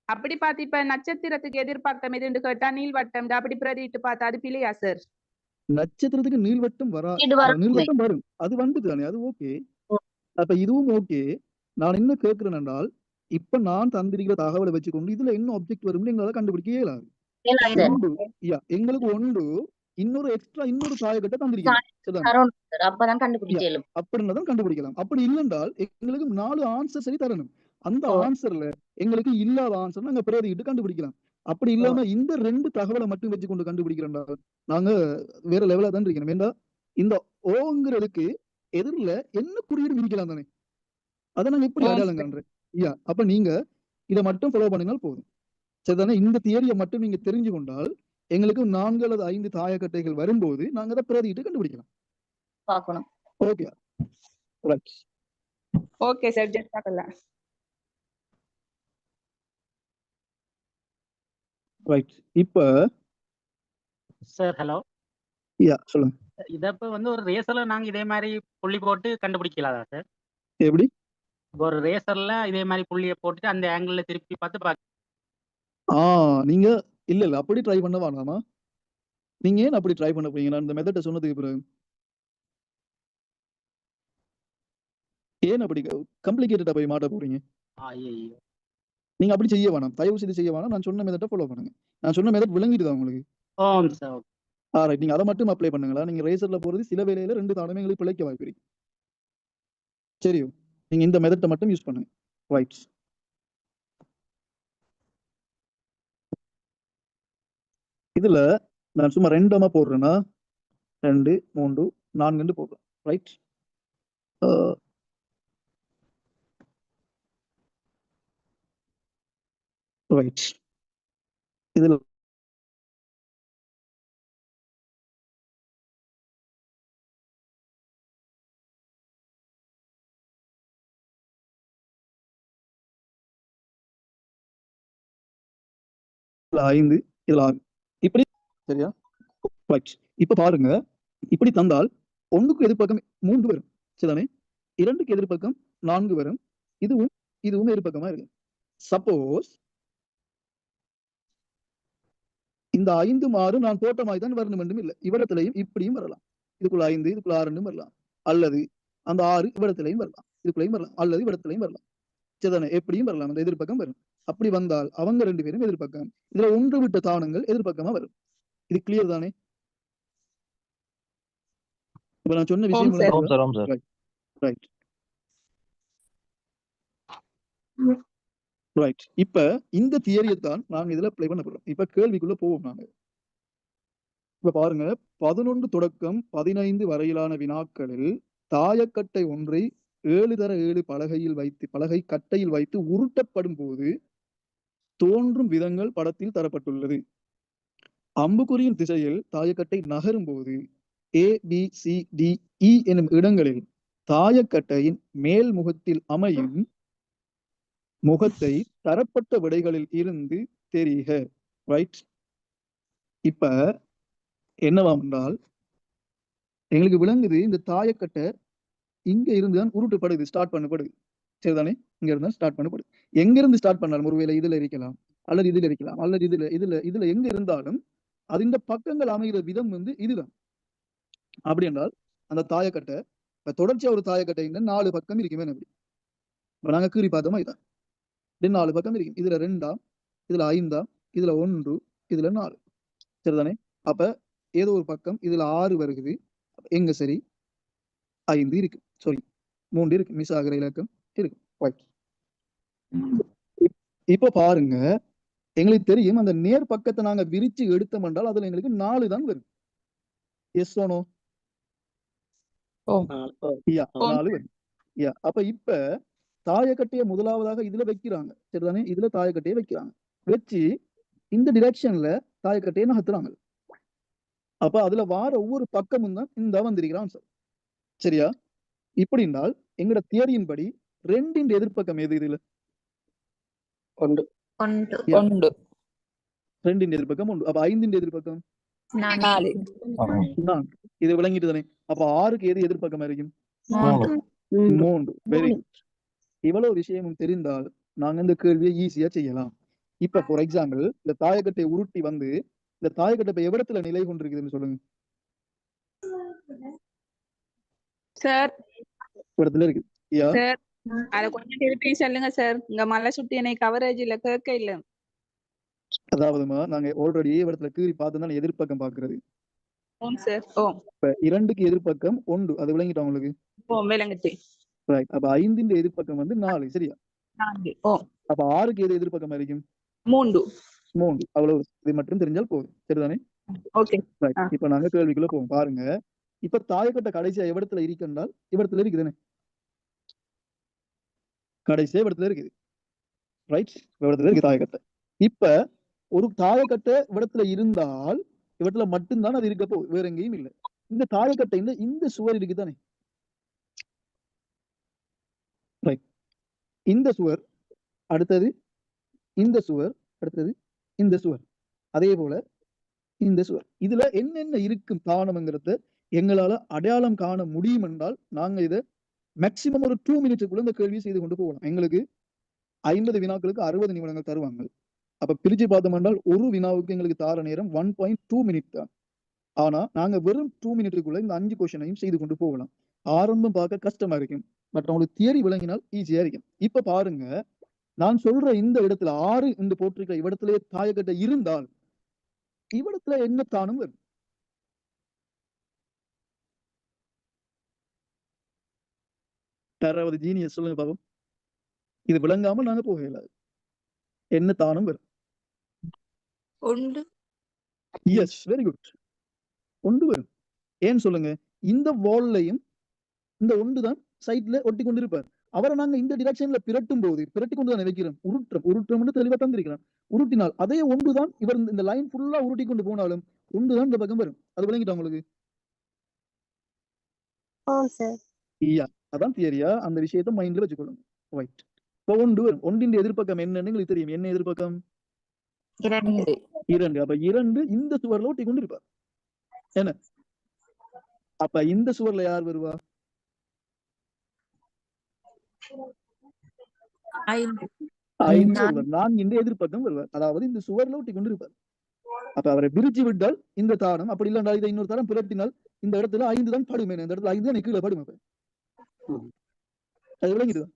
அப்படி பார்த்து இப்ப நட்சத்திரத்துக்கு எதிர்பார்க்கம் எதுன்னு கேட்டா நீள்வட்டம் அப்படி பிரதிட்டு பார்த்தா அது பிழையா சார்? நட்சத்திரத்துக்கு நீள்வட்டம் இது வர நீள்வட்டம் வரும், அது வந்துட்டு தானே, அது ஓகே. அப்ப இதுவும் ஓகே. நான் என்ன கேட்கிறேன் என்றால், இப்ப நான் தந்திருக்கிற தகவலை வச்சுக்கொண்டு இதுல என்ன ஆப்ஜெக்ட் வரும்னு எங்களால கண்டுபிடிக்க இயலாது. சார் ஒன்று எங்களுக்கு ஒன்று இன்னொரு எக்ஸ்ட்ரா இன்னொரு தாயக்கட்டை தந்திருக்கிறேன், சரிதானே? தரோம் சார் அப்பதான் யா கண்டுபிடிக்கலும். அப்படின்றதான் கண்டுபிடிக்கலாம். அப்படி இல்லைன்றால் எங்களுக்கு 4 ஆன்சர் சரி தரணும். அந்த ஓ ஆன்சர்ல எங்களுக்கு இல்லாத ஆன்சர் நாங்க பிரதிட்டு கண்டுபிடிக்கலாம். அப்படி ஓ இல்லாம இந்த 2 தகவலை மட்டும் வச்சு கொண்டு கண்டுபிடிக்கிறோம்டா நாங்க வேற லெவலா தான் இருக்கணும். ஏண்டா இந்த ஓங்கிறதுக்கு எதிரில என்ன குறியீடு விதிக்கலாம் தானே, அதை நாங்க எப்படி ஓம் அடையாளம் சார். காண்றேன்? அப்ப நீங்க இதை மட்டும் ஃபாலோ பண்ணினால் போதும், சரிதானே? இந்த தியரியை மட்டும் நீங்க தெரிஞ்சு கொண்டால் எங்களுக்கு 4 அல்லது 5 தாயக்கட்டைகள் வரும்போது நாங்க அதை பிரதிட்டு கண்டுபிடிக்கலாம். பார்க்கணும். Okay, right. ஓகே சார், ஜெசாக்கல்லா. ரைட். இப்ப சார் ஹலோ. சொல்லுங்க. இத இப்ப வந்து ஒரு ரேசர்ல நாங்க இதே மாதிரி புள்ளி போட்டு கண்டுபிடிக்கலாதா சார்? எப்படி? ஒரு ரேசர்ல இதே மாதிரி புள்ளியை போட்டுட்டு அந்த ஆங்கிள் திருப்பி பார்த்து நீங்க இல்ல அப்படி ட்ரை பண்ண வேணாமா? நீங்க ஏன் அப்படி ட்ரை பண்ண போறீங்க? நான் இந்த மெத்தட சொன்னதுக்கு பிறகு ஏன் அப்படி காம்ப்ளிகேட்டடா போய் மாட்ட போறீங்க? ஐயோ. நீங்க அப்படி செய்ய வேணாம், தயவு செய்து செய்ய வேணாம். நான் சொன்ன மெத்தட ஃபாலோ பண்ணுங்க. நான் சொன்ன மெத்தட் விளங்கிடுதா உங்களுக்கு? சார். ரைட். நீங்க அதை மட்டும் அப்ளை பண்ணுங்களா. நீங்க ரேசர்ல போறது சில வேளையில 2 தடவை எங்களுக்கு பிழைக்க வாய்ப்பு இருக்கு. சரியோ? நீங்க இந்த மெத்தட மட்டும் யூஸ் பண்ணுங்க. ரைட். இதுல நான் சும்மா ரெண்டமா போடுறேன்னா 2 3 4 போடுறேன். ரைட். ரைட். இதுல இதுல 5 இதுல 6 இப்படி, சரியா? ரைட். இப்ப பாருங்க, இப்படி தந்தால் 1க்கு எதிர்பக்கம் 3 வரும், சரிதானே? 2க்கு எதிர்பக்கம் 4 வரும். இதுவும் எதிர்பக்கமா இருக்கு. சப்போஸ் இந்த 5 6 நான் போட்ட மாதிரி தான் வரணும் என்றும் இல்லை, இவ்விடத்திலையும் இப்படியும் வரலாம். இதுக்குள்ள 5 இதுக்குள்ள 6 வரலாம், அல்லது அந்த 6 இவ்விடத்திலையும் வரலாம், இதுக்குள்ளையும் வரலாம், அல்லது இவ்விடத்திலையும் வரலாம், சரிதானே? எப்படியும் வரலாம், அந்த எதிர்பக்கம் வரும். அப்படி வந்தால் அவங்க 2 பேரும் எதிர்பக்கம். இதுல ஒன்று விட்ட தானங்கள் எதிர்பக்கமா வரும். இது கிளியர் தானே? இப்ப நான் சொன்ன விஷயம் ரைட். ரைட். இப்ப இந்த தியரியை தான் நாங்க இதுல அப்ளை பண்ண போறோம். இப்ப கேள்விக்குள்ள போவோம் நாங்க. இப்ப பாருங்க, 11 தொடக்கம் 15 வரையிலான வினாக்களில் தாயக்கட்டை ஒன்றை 7 தர 7 பலகை கட்டையில் வைத்து உருட்டப்படும் போது தோன்றும் விதங்கள் படத்தில் தரப்பட்டுள்ளது. அம்புக்குறியின் திசையில் தாயக்கட்டை நகரும் போது ABCDE எனும் இடங்களில் தாயக்கட்டையின் மேல் முகத்தில் அமையும் முகத்தை தரப்பட்ட விடைகளில் இருந்து தெரிக. ரைட். இப்ப என்னவாம் என்றால், எங்களுக்கு விளங்குது இந்த தாயக்கட்டை இங்க இருந்துதான் உருட்டுப்படுது, ஸ்டார்ட் பண்ணப்படுது, சரிதானே? இங்க இருந்தா ஸ்டார்ட் பண்ணப்படுது. எங்க இருந்து ஸ்டார்ட் பண்ணாலும், ஒருவேளை இதுல இருக்கலாம், அல்லது இதுல இருக்கலாம், அல்லது இதுல எங்க இருந்தாலும் அதிண்ட பக்கங்கள் அமைகிற விதம் இதுதான். அப்படி என்றால் அந்த தாயக்கட்டை தொடர்ச்சியா ஒரு தாயக்கட்டை 4 பக்கம் இருக்குமே. அப்படி இப்ப நாங்க கீறி பார்த்தோமா, இதான் 4 பக்கம் இருக்கு. இதுல 2ஆம், இதுல 5ஆம், இதுல 1, இதுல 4, சரிதானே? அப்ப ஏதோ ஒரு பக்கம் இதுல 6 வருகுது. எங்க சரி 5 இருக்கு, சாரி 3 இருக்கு, மிஸ் ஆகிற இலக்கம் இருக்கு. இப்ப பாருங்க, எங்களுக்கு தெரியும் அந்த நேர் பக்கத்தை நாங்க விரிச்சு எடுத்தோம் என்றால் அதுல எங்களுக்கு 4 தான் வரும். எஸ் ஓனோ? 4 வரும். அப்ப இப்ப தாயக்கட்டையை முதலாவதாக இதுல வைக்கிறாங்க, சரிதானே? இதுல தாயக்கட்டையை வைக்கிறாங்க, வச்சு இந்த டிரெக்ஷன்ல தாயக்கட்டையை நகர்த்துறாங்க. அப்ப அதுல வார ஒவ்வொரு பக்கமும் தான் இந்த வந்திருக்கிறான் சார், சரியா? இப்படி என்றால் எங்களோட தியரியின் படி 2 எதிர்ப்பக்கம் எது? இதுல 1. 2 எதிர்பக்கம் 1. அப்ப 5 எதிர்பக்கம் 4 4. இது விளங்கிட்டு தானே? அப்ப 6க்கு எது எதிர்பக்கம் இருக்கும்? 3. Very good. இவ்வளவு விஷயமும் தெரிந்தால் நாங்க இந்த கேள்வியை ஈஸியா செய்யலாம். இப்ப ஃபார் எக்ஸாம்பிள் இந்த தாயக்கட்டை உருட்டி வந்து இந்த தாயக்கட்டை இப்ப எவ்விடத்துல நிலை கொண்டிருக்குதுன்னு சொல்லுங்க. சார் இடத்துல இருக்குது. யா சார் அத கொஞ்சம் திருப்பி சொல்லுங்க சார். இங்க மலை சுத்தி என்னை கவரேஜ் இல்ல கேட்க இல்ல. அதாவதுமா நாங்க ஆல்ரெடி இடத்துல கீறி பார்த்து எதிர்பக்கம் பாக்குறது. ஓம் சார். ஓ இப்ப 2க்கு எதிர்பக்கம் 1. அது விளங்கிட்டா உங்களுக்கு? ஓ விளங்குச்சு. ரைட். அப்ப 5 எதிர்பக்கம் வந்து 4. சரியா? 4. ஓ அப்ப 6க்கு எது எதிர்பக்கம் இருக்கும்? 3. 3. அவ்வளவு. இது மட்டும் தெரிஞ்சால் போதும். சரிதானே? ஓகே. ரைட். இப்ப நாங்க கேள்விக்குள்ள போவோம். பாருங்க. இப்ப தாயக்கட்டை கடைசியா எவ்விடத்துல இருக்குன்றால் இவ்விடத்துல இருக்குதுன்னு கடைசியா இவ்விடத்துல இருக்குது. ரைட். இவ்விடத்துல இருக்கு தாயக்கட்டை. இப்ப ஒரு தாயக்கட்டை இவ்விடத்துல இருந்தால் இவற்றில மட்டும்தான் அது இருக்க போகுது. வேற எங்கேயும் இல்லை. இந்த தாயக்கட்டையில இந்த சுவர் இருக்குதானே? ரைட். இந்த சுவர் அடுத்தது இந்த சுவர் அடுத்தது இந்த சுவர் அதே போல இந்த சுவர். இதுல என்னென்ன இருக்கும் தானம்ங்கிறத எங்களால அடையாளம் காண முடியும் என்றால் நாங்க இதை மேக்சிமம் ஒரு 2 மினிட்ஸுக்குள்ள இந்த கேள்வியை செய்து கொண்டு போகலாம். எங்களுக்கு 50 வினாக்களுக்கு 60 நிமிடங்கள் தருவாங்க. அப்ப பிரிச்சு பார்த்தோம் என்றால் ஒரு வினாவுக்கு எங்களுக்கு தார நேரம் 1.2 மினிட் தான். ஆனா நாங்க வெறும் 2 மினிட்டுக்குள்ள இந்த 5 கொஸ்டினையும் செய்து கொண்டு போகலாம். ஆரம்பம் பார்க்க கஷ்டமா இருக்கும். பட் உங்களுக்கு தியரி விளங்கினால் ஈஸியா இருக்கும். இப்ப பாருங்க, நான் சொல்ற இந்த இடத்துல 6 என்று போட்டிருக்கிற இவ்விடத்திலே தாயக்கட்டை இருந்தால் இவ்விடத்துல என்ன தானும் வரும்? யாராவது ஜீனியஸ் சொல்லுங்க பாப்போம். இது விளங்காம நாங்க போக இயலாது. என்ன தானும் வரும்? 1. S, very good. 1 வரும். ஏன்னு சொல்லுங்க. இந்த வால்லையும் இந்த 1 தான் சைட்ல ஒட்டி கொண்டிருப்பார். அவரை நாங்க இந்த டிரெக்ஷன்ல பிரட்டி கொண்டு தான் வைக்கிறோம். உருட்டுறோம்னு தெளிவா தந்திருக்கிறோம். உருட்டினால் அதே 1 தான் இவர் இந்த லைன் ஃபுல்லா உருட்டி கொண்டு போனாலும் 1 தான் இந்த பக்கம் வரும். அது விளங்கிட்டா உங்களுக்கு? அதான் தியரியா. அந்த விஷயத்த மைண்ட்ல வச்சுக்கொள்ளுங்க. ரைட். இப்போ 1 வரும். 1 எதிர்பக்கம் என்னன்னு உங்களுக்கு தெரியும். என்ன எதிர்பக்கம்? 2. அப்ப 2 இந்த சுவர்ல ஒட்டி கொண்டு இருப்பார். என்ன? அப்ப இந்த சுவர்ல யார் வருவா? 5 வருவார். 4 எதிர்பக்கம் வருவார். அதாவது இந்த சுவர்ல ஒட்டி கொண்டு இருப்பார். அப்ப அவரை பிரிச்சு விட்டால் இந்த தாரம், அப்படி இல்லைன்னா இதை இன்னொரு தாரம் பிறட்டினால் இந்த இடத்துல 5 தான் படுமே. இந்த இடத்துல 5 தான் கீழே படும். அது விளங்கிடுதா?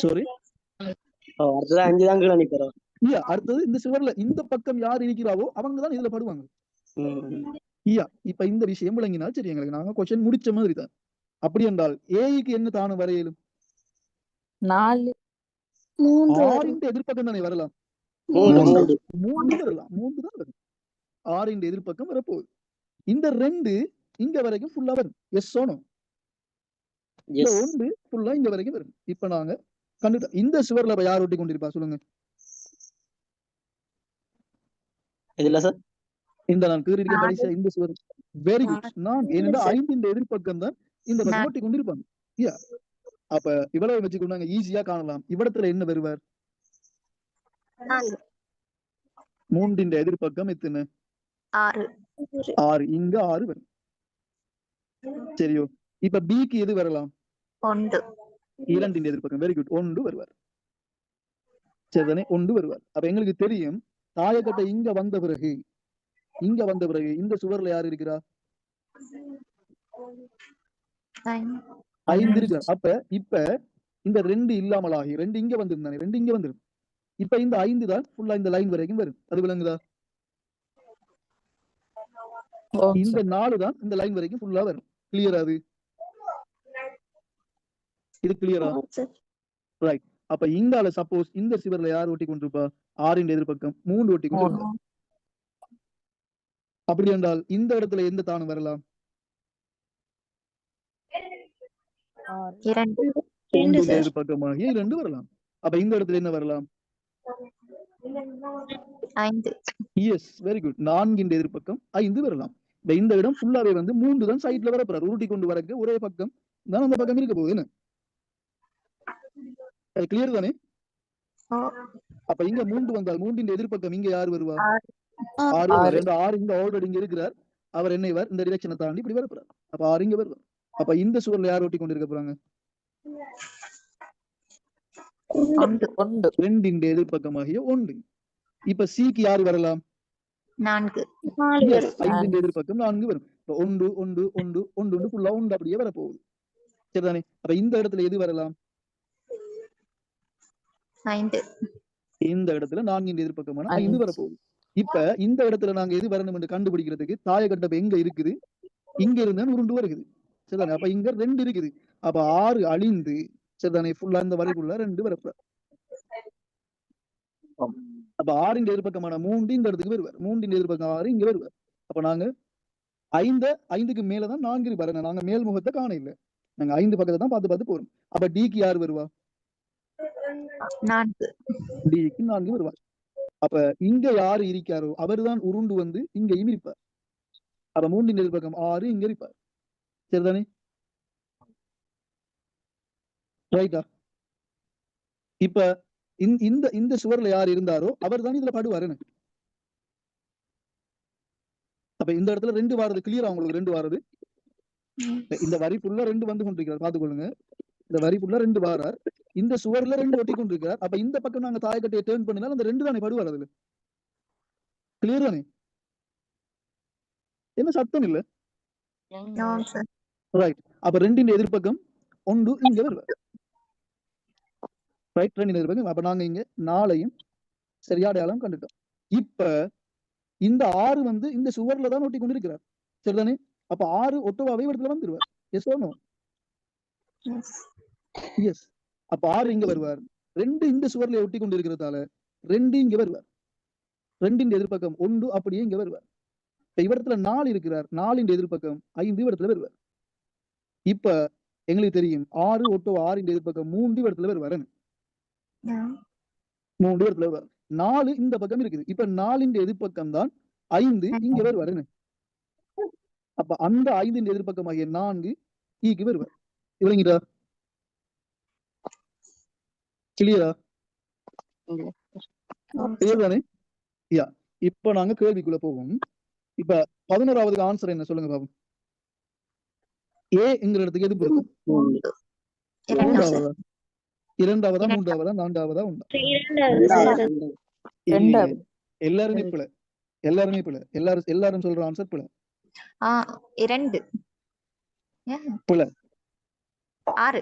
சாரி, அடுத்தது இந்த சுவர்ல இந்த பக்கம் யார் இருக்கிறாவோ அவங்க தான் இதுல படுவாங்க. இப்ப இந்த விஷயம் விளங்கினால் சரி, எங்களுக்கு நாங்க கொஸ்டின் முடிச்ச மாதிரி தான். அப்படி என்றால் ஏக்கு என்ன தானும் வரையிலும்? 4. 6 எதிர்பக்கம் தானே வரலாம். 3 வரலாம். 3 தான் வரும். 6 எதிர்பக்கம் வரப்போகுது. இந்த 2 இங்க வரைக்கும் ஃபுல்லா வரும். எஸ் ஓனோ? 1 ஃபுல்லா இங்க வரைக்கும் வரும். இப்ப நாங்க கண்டுட்டோம். இந்த சுவர்ல யார் ஒட்டி கொண்டிருப்பா சொல்லுங்க. இந்த நான் கீறிருக்க கடைசியா இந்த சுவர். Very good. நான் ஏனென்றா 5 எதிர்பக்கம் தான் இந்த பக்கம் ஒட்டி கொண்டிருப்பாங்க. அப்ப இவ்வளவு வச்சுக்கொண்டு நாங்க ஈஸியா காணலாம். இவ்விடத்துல என்ன வருவார்? 3 எதிர்பக்கம் எத்தனை? 6. இங்க 6 வரும். சரியோ? இப்ப பிக்கு எது வரலாம்? 2 எதிர்பக்கம். Very good. 1 வருவார். சரிதானே? 1 வருவார். அப்ப எங்களுக்கு தெரியும் தாயக்கட்டை இங்க வந்த பிறகு இந்த சுவர்ல யார் இருக்கிறா? 5 இருக்கிறார். அப்ப இப்ப இந்த 2 இல்லாமலாகி 2 இங்க வந்திருந்தானே, 2 இங்க வந்துடும். இப்ப இந்த 5 தான் ஃபுல்லா இந்த லைன் வரைக்கும் வரும். அது விளங்குதா? இந்த 4 தான் இந்த லைன் வரைக்கும் ஃபுல்லா வரும். கிளியரா? இது கிளியரா? ரைட். அப்ப இங்கால சப்போஸ் இந்த சுவர்ல யார் ஒட்டி கொண்டிருப்பா? 6 எதிர்பக்கம் 3 ஒட்டி கொண்டிருப்பா. அப்படி என்றால் இந்த இடத்துல எந்த தானும் வரலாம்? 2 எதிர்பக்கமாகி 2 வரலாம். அப்ப இந்த இடத்துல என்ன வரலாம்? 5. S, very good. 4 எதிர்பக்கம் 5 வரலாம். இந்த இடம் ஃபுல்லாவே வந்து 3 தான் சைட்ல வரப்போறாரு. உருட்டி கொண்டு வரக்கு ஒரே பக்கம் தான் அந்த பக்கம் இருக்க போகுது. என்ன அது கிளியர் தானே? அப்ப இங்க 3 வந்தால் 3 எதிர்பக்கம் இங்க யார் வருவா? ஆறு. 6 வருவார். இந்த 6 இங்க ஆல்ரெடி இங்க இருக்கிறார். அவர் என்ன இவர் இந்த டிரெக்ஷனை தாண்டி இப்படி வரப்போறார். அப்ப 6 இங்க வருவார். அப்ப இந்த சுவர்ல யார் ஒட்டி கொண்டிருக்க போறாங்க? 2 எதிர்பக்கமாகிய 1. இப்ப சிக்கு யாரு வரலாம்? 4. 5 எதிர்பக்கம் 4 வரும். இப்ப 1 1 1 1 ஃபுல்லா 1 அப்படியே வரப்போகுது. சரிதானே? அப்ப இந்த இடத்துல எது வரலாம்? 5. இந்த இடத்துல 4 எதிர்பக்கமான 5 வரப்போகுது. இப்ப இந்த இடத்துல நாங்க எது வரணும் என்று கண்டுபிடிக்கிறதுக்கு தாயக்கட்டை எங்க இருக்குது? இங்க இருந்தா உருண்டு வருகுது. சரிதானே? அப்ப இங்க 2 இருக்குது. அப்ப 6 அழிந்து சரிதானே ஃபுல்லா இந்த வரைக்குள்ள 2 வரப்ப. அப்ப 6 எதிர்பக்கமான 3 இந்த இடத்துக்கு வருவார். 3 எதிர்பக்கம் 6 இங்க வருவார். அப்ப நாங்க 5க்கு மேலதான் 4 வரணும். நாங்க மேல் முகத்தை காண இல்ல. நாங்க 5 பக்கத்தை தான் பார்த்து போறோம். அப்ப டிக்கு யார் வருவா? 4. டிக்கு 4 வருவார். அப்ப இங்க யாரு இருக்காரோ அவர்தான் உருண்டு வந்து இங்கேயும் இருப்பார். அப்ப 3 எதிர்பக்கம் 6 இங்க இருப்பார். சரிதானே? ரைட்டா? இப்ப இந்த சுவர்ல யார் இருந்தாரோ அவர் தான் இதுல படுவாரு. அப்ப இந்த இடத்துல 2 வாரது கிளியரா உங்களுக்கு 2 வாரது. இந்த வரி ஃபுல்லா 2 வந்து கொண்டிருக்கிறார். பாத்துக்கொள்ளுங்க. இந்த வரி ஃபுல்லா 2 வாரார். இந்த சுவர்ல 2 ஒட்டி கொண்டிருக்கிறார். அப்ப இந்த பக்கம் நாங்க தாயக்கட்டையை டேர்ன் பண்ணினால் அந்த 2 தானே படுவார். அதுல கிளியர் தானே? என்ன சத்தம் இல்ல? ரைட். அப்ப 2 எதிர்பக்கம் 1 இங்க வருவார். ரைட். 2 எதிர்பக்கம். அப்ப நாங்க இங்க 4ஐயும் சரியா அடையாளம் கண்டுட்டோம். இப்ப இந்த 6 வந்து இந்த சுவர்ல தான் ஒட்டி கொண்டிருக்கிறார். சரிதானே? அப்ப 6 ஒட்டோவாவே இடத்துல வந்துருவார். Yes or no? எஸ். அப்ப 6 இங்க வருவார். 2 இந்த சுவர்ல ஒட்டி கொண்டிருக்கிறதால 2 இங்க வருவார். 2 எதிர்பக்கம் 1 அப்படியே இங்க வருவார். இப்ப இவரத்துல 4 இருக்கிறார். 4 எதிர்பக்கம் 5 இடத்துல வருவார். இப்ப எங்களுக்கு தெரியும் 6 ஒட்டோ 6 எதிர்பக்கம் 3 இடத்துல வருவார். 3 இடத்துல வருவார். 4 இந்த பக்கம் இருக்குது. இப்ப 4 எதிர்பக்கம் தான் 5 இங்க வருவார். அப்ப அந்த 5 எதிர்பக்கமாகிய 4 ஈக்கு வருவார். இவங்கிட்டா கிளியரா? கிளியர் தானே? யா. இப்ப நாங்க கேள்விக்குள்ள போவோம். இப்ப 11வது ஆன்சர் என்ன சொல்லுங்க பாப்போம். ஏ என்கிற இடத்துக்கு எது பொருத்தம்? 3ஆவதா 2ஆவதா 3ஆவதா 4ஆவதா 1? எல்லாருமே பிழை. எல்லாருமே பிழை. எல்லாரும் சொல்ற ஆன்சர் பிழை. 2. பிழை. 6.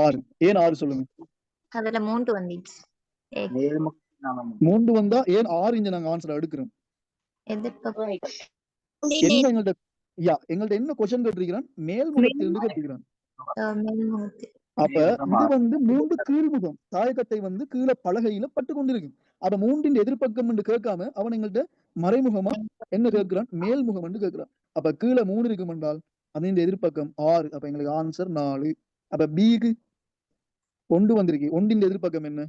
6. ஏன் 6 சொல்லுங்க? அதுல 3 வந்துச்சு. 3 வந்தா ஏன் 6 இங்க நாங்க ஆன்சர் எடுக்கிறோம்? என்ன எங்கள்ட்ட என்ன क्वेश्चन கேட்டிருக்கிறான்? மேல் முகத்திலிருந்து கேட்டிருக்கிறான். அப்ப இது வந்து 3 கீழ்முகம். தாயக்கட்டை வந்து கீழே பலகையில பட்டு கொண்டிருக்கு. அப்ப 3 எதிர்பக்கம் என்று கேட்காம அவன் எங்கள்ட்ட மறைமுகமா என்ன கேட்கிறான்? மேல்முகம் என்று கேட்கிறான். அப்ப கீழே 3 இருக்கும் என்றால் அது எதிர்பக்கம் 6. அப்ப எங்களுக்கு ஆன்சர் 4. அப்ப பிக்கு 1 வந்திருக்கு. 1 எதிர்பக்கம் என்ன?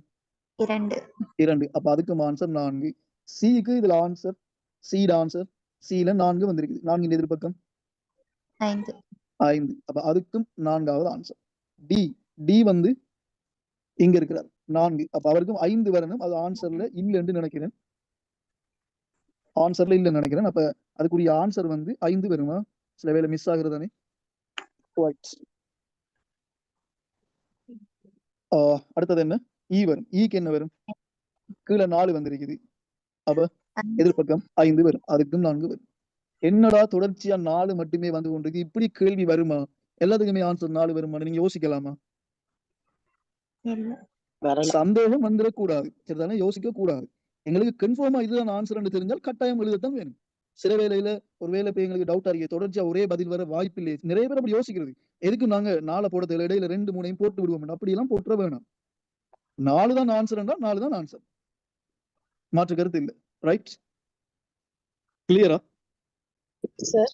2. அப்ப அதுக்கும் ஆன்சர் 4. சிக்கு இதுல ஆன்சர் சீட் ஆன்சர் சில 4 வந்திருக்கு. 4 எதிர்பக்கம் 5. அப்ப அதுக்கும் 4வது ஆன்சர். டி வந்து இங்க இருக்கிறார் 4. அப்ப அவருக்கும் 5 வரணும். அது ஆன்சர்ல இல்லைன்னு நினைக்கிறேன். அப்ப அதுக்குரிய ஆன்சர் வந்து 5 வருமா? சில வேளை மிஸ் ஆகுறதானே? அடுத்தது என்ன? ஈ வரும். ஈக்கு என்ன வரும்? கீழே 4 வந்திருக்குது. அப்ப எதிர்பக்கம் 5 வரும். அதுக்கும் 4 வரும். என்னடா தொடர்ச்சியா 4 மட்டுமே வந்து கொண்டிருக்கு. இப்படி கேள்வி வருமா? எல்லாத்துக்குமே ஆன்சர் 4 வருமா? நீங்க யோசிக்கலாமா? சந்தேகம் வந்துடக்கூடாது. சரிதானே? யோசிக்க கூடாது. எங்களுக்கு கன்ஃபார்மா இதுதான் ஆன்சர் தெரிஞ்சால் கட்டாயம் எழுதத்தான் வேணும். சில வேளையில ஒருவேளை இப்ப எங்களுக்கு டவுட்டா இருக்கு. தொடர்ச்சியா ஒரே பதில் வர வாய்ப்பு இல்லை. நிறைய பேர் அப்படி யோசிக்கிறது. எதுக்கு நாங்க 4 போட தேவையில்லை, இடையில 2 3 போட்டு விடுவோம். அப்படி எல்லாம் போட்டுற வேணாம். 4 தான் ஆன்சர் என்றால் 4 தான் ஆன்சர். மாற்று கருத்து இல்லை. ரைட்? கிளியரா? சார்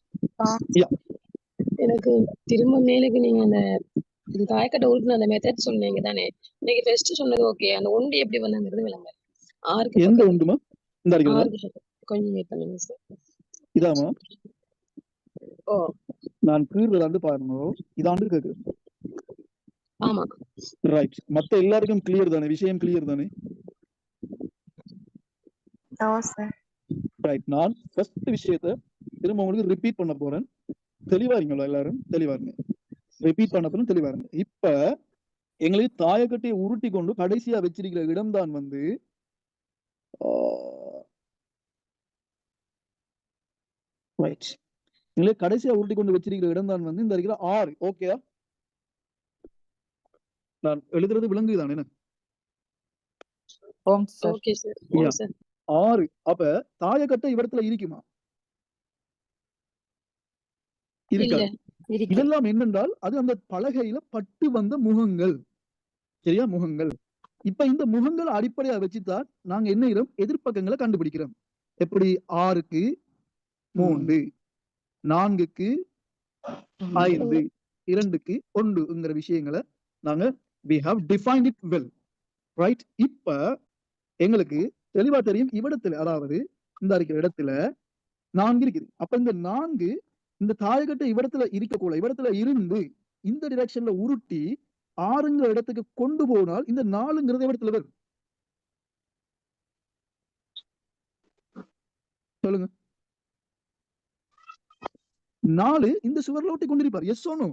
எனக்கு திரும்ப மேலுக்கு நீங்க அந்த தாயக்கட்டை உருட்டுன அந்த மெத்தட் சொன்னீங்க தானே? இன்னைக்கு ஃபர்ஸ்ட் சொன்னது ஓகே. அந்த ஒண்டி எப்படி வந்தாங்கிறது விளங்க. 6க்கு எந்த ஒண்டுமா? இந்த கொஞ்சம் வெயிட் பண்ணுங்க சார். இதாமா? ஓ நான் கீழ்றதாண்டு பாருங்க. இதாண்டு கேக்குறேன். ஆமா. ரைட். மத்த எல்லாருக்கும் கிளியர் தானே? விஷயம் கிளியர் தானே? தோசை. ரைட். நான் ஃபர்ஸ்ட் விஷயத்த திரும்ப உங்களுக்கு ரிப்பீட் பண்ண போறேன். தெளிவா இருங்களா எல்லாரும்? தெளிவா இருங்க. ரிப்பீட் பண்ண போறேன், தெளிவா இருங்க. இப்ப எங்களுக்கு தாயக்கட்டையை உருட்டி கொண்டு கடைசியா வச்சிருக்கிற இடம் தான் வந்து ரைட். எங்களுக்கு கடைசியா உருட்டி கொண்டு வச்சிருக்கிற இடம் தான் வந்து இந்த இருக்கிற 6. ஓகே, நான் எழுதுறது விளங்குதானே? ஓம் sir. Okay sir. Yeah. Sir 6. அப்ப தாயக்கட்டை இவரத்துல இருக்குமா? இல்ல இருக்காது. இருக்கு. இதெல்லாம் என்னென்றால் அது அந்த பலகையில பட்டு வந்த முகங்கள். சரியா? முகங்கள். இப்ப இந்த முகங்கள் அடிப்படையா வச்சுதான் நாங்க என்ன இடம் எதிர்ப்பக்கங்களை கண்டுபிடிக்கிறோம். எப்படி? 6க்கு 3, 4க்கு 5, 2க்கு 1ங்கிற விஷயங்களை நாங்க we have defined it well, right? இப்ப எங்களுக்கு தெளிவா தெரியும் இவ்விடத்துல, அதாவது இந்த இருக்கிற இடத்துல 4 இருக்குது. அப்ப இந்த 4 இந்த தாயக்கட்டை இவ்விடத்துல இருக்கக்கூட இவ்விடத்துல இருந்து இந்த டிரெக்ஷன்ல உருட்டி 6ங்கிற இடத்துக்கு கொண்டு போனால் இந்த 4ங்கிறது இடத்துல வரும். சொல்லுங்க. 4 இந்த சுவர்ல ஒட்டி கொண்டிருப்பார். S or no?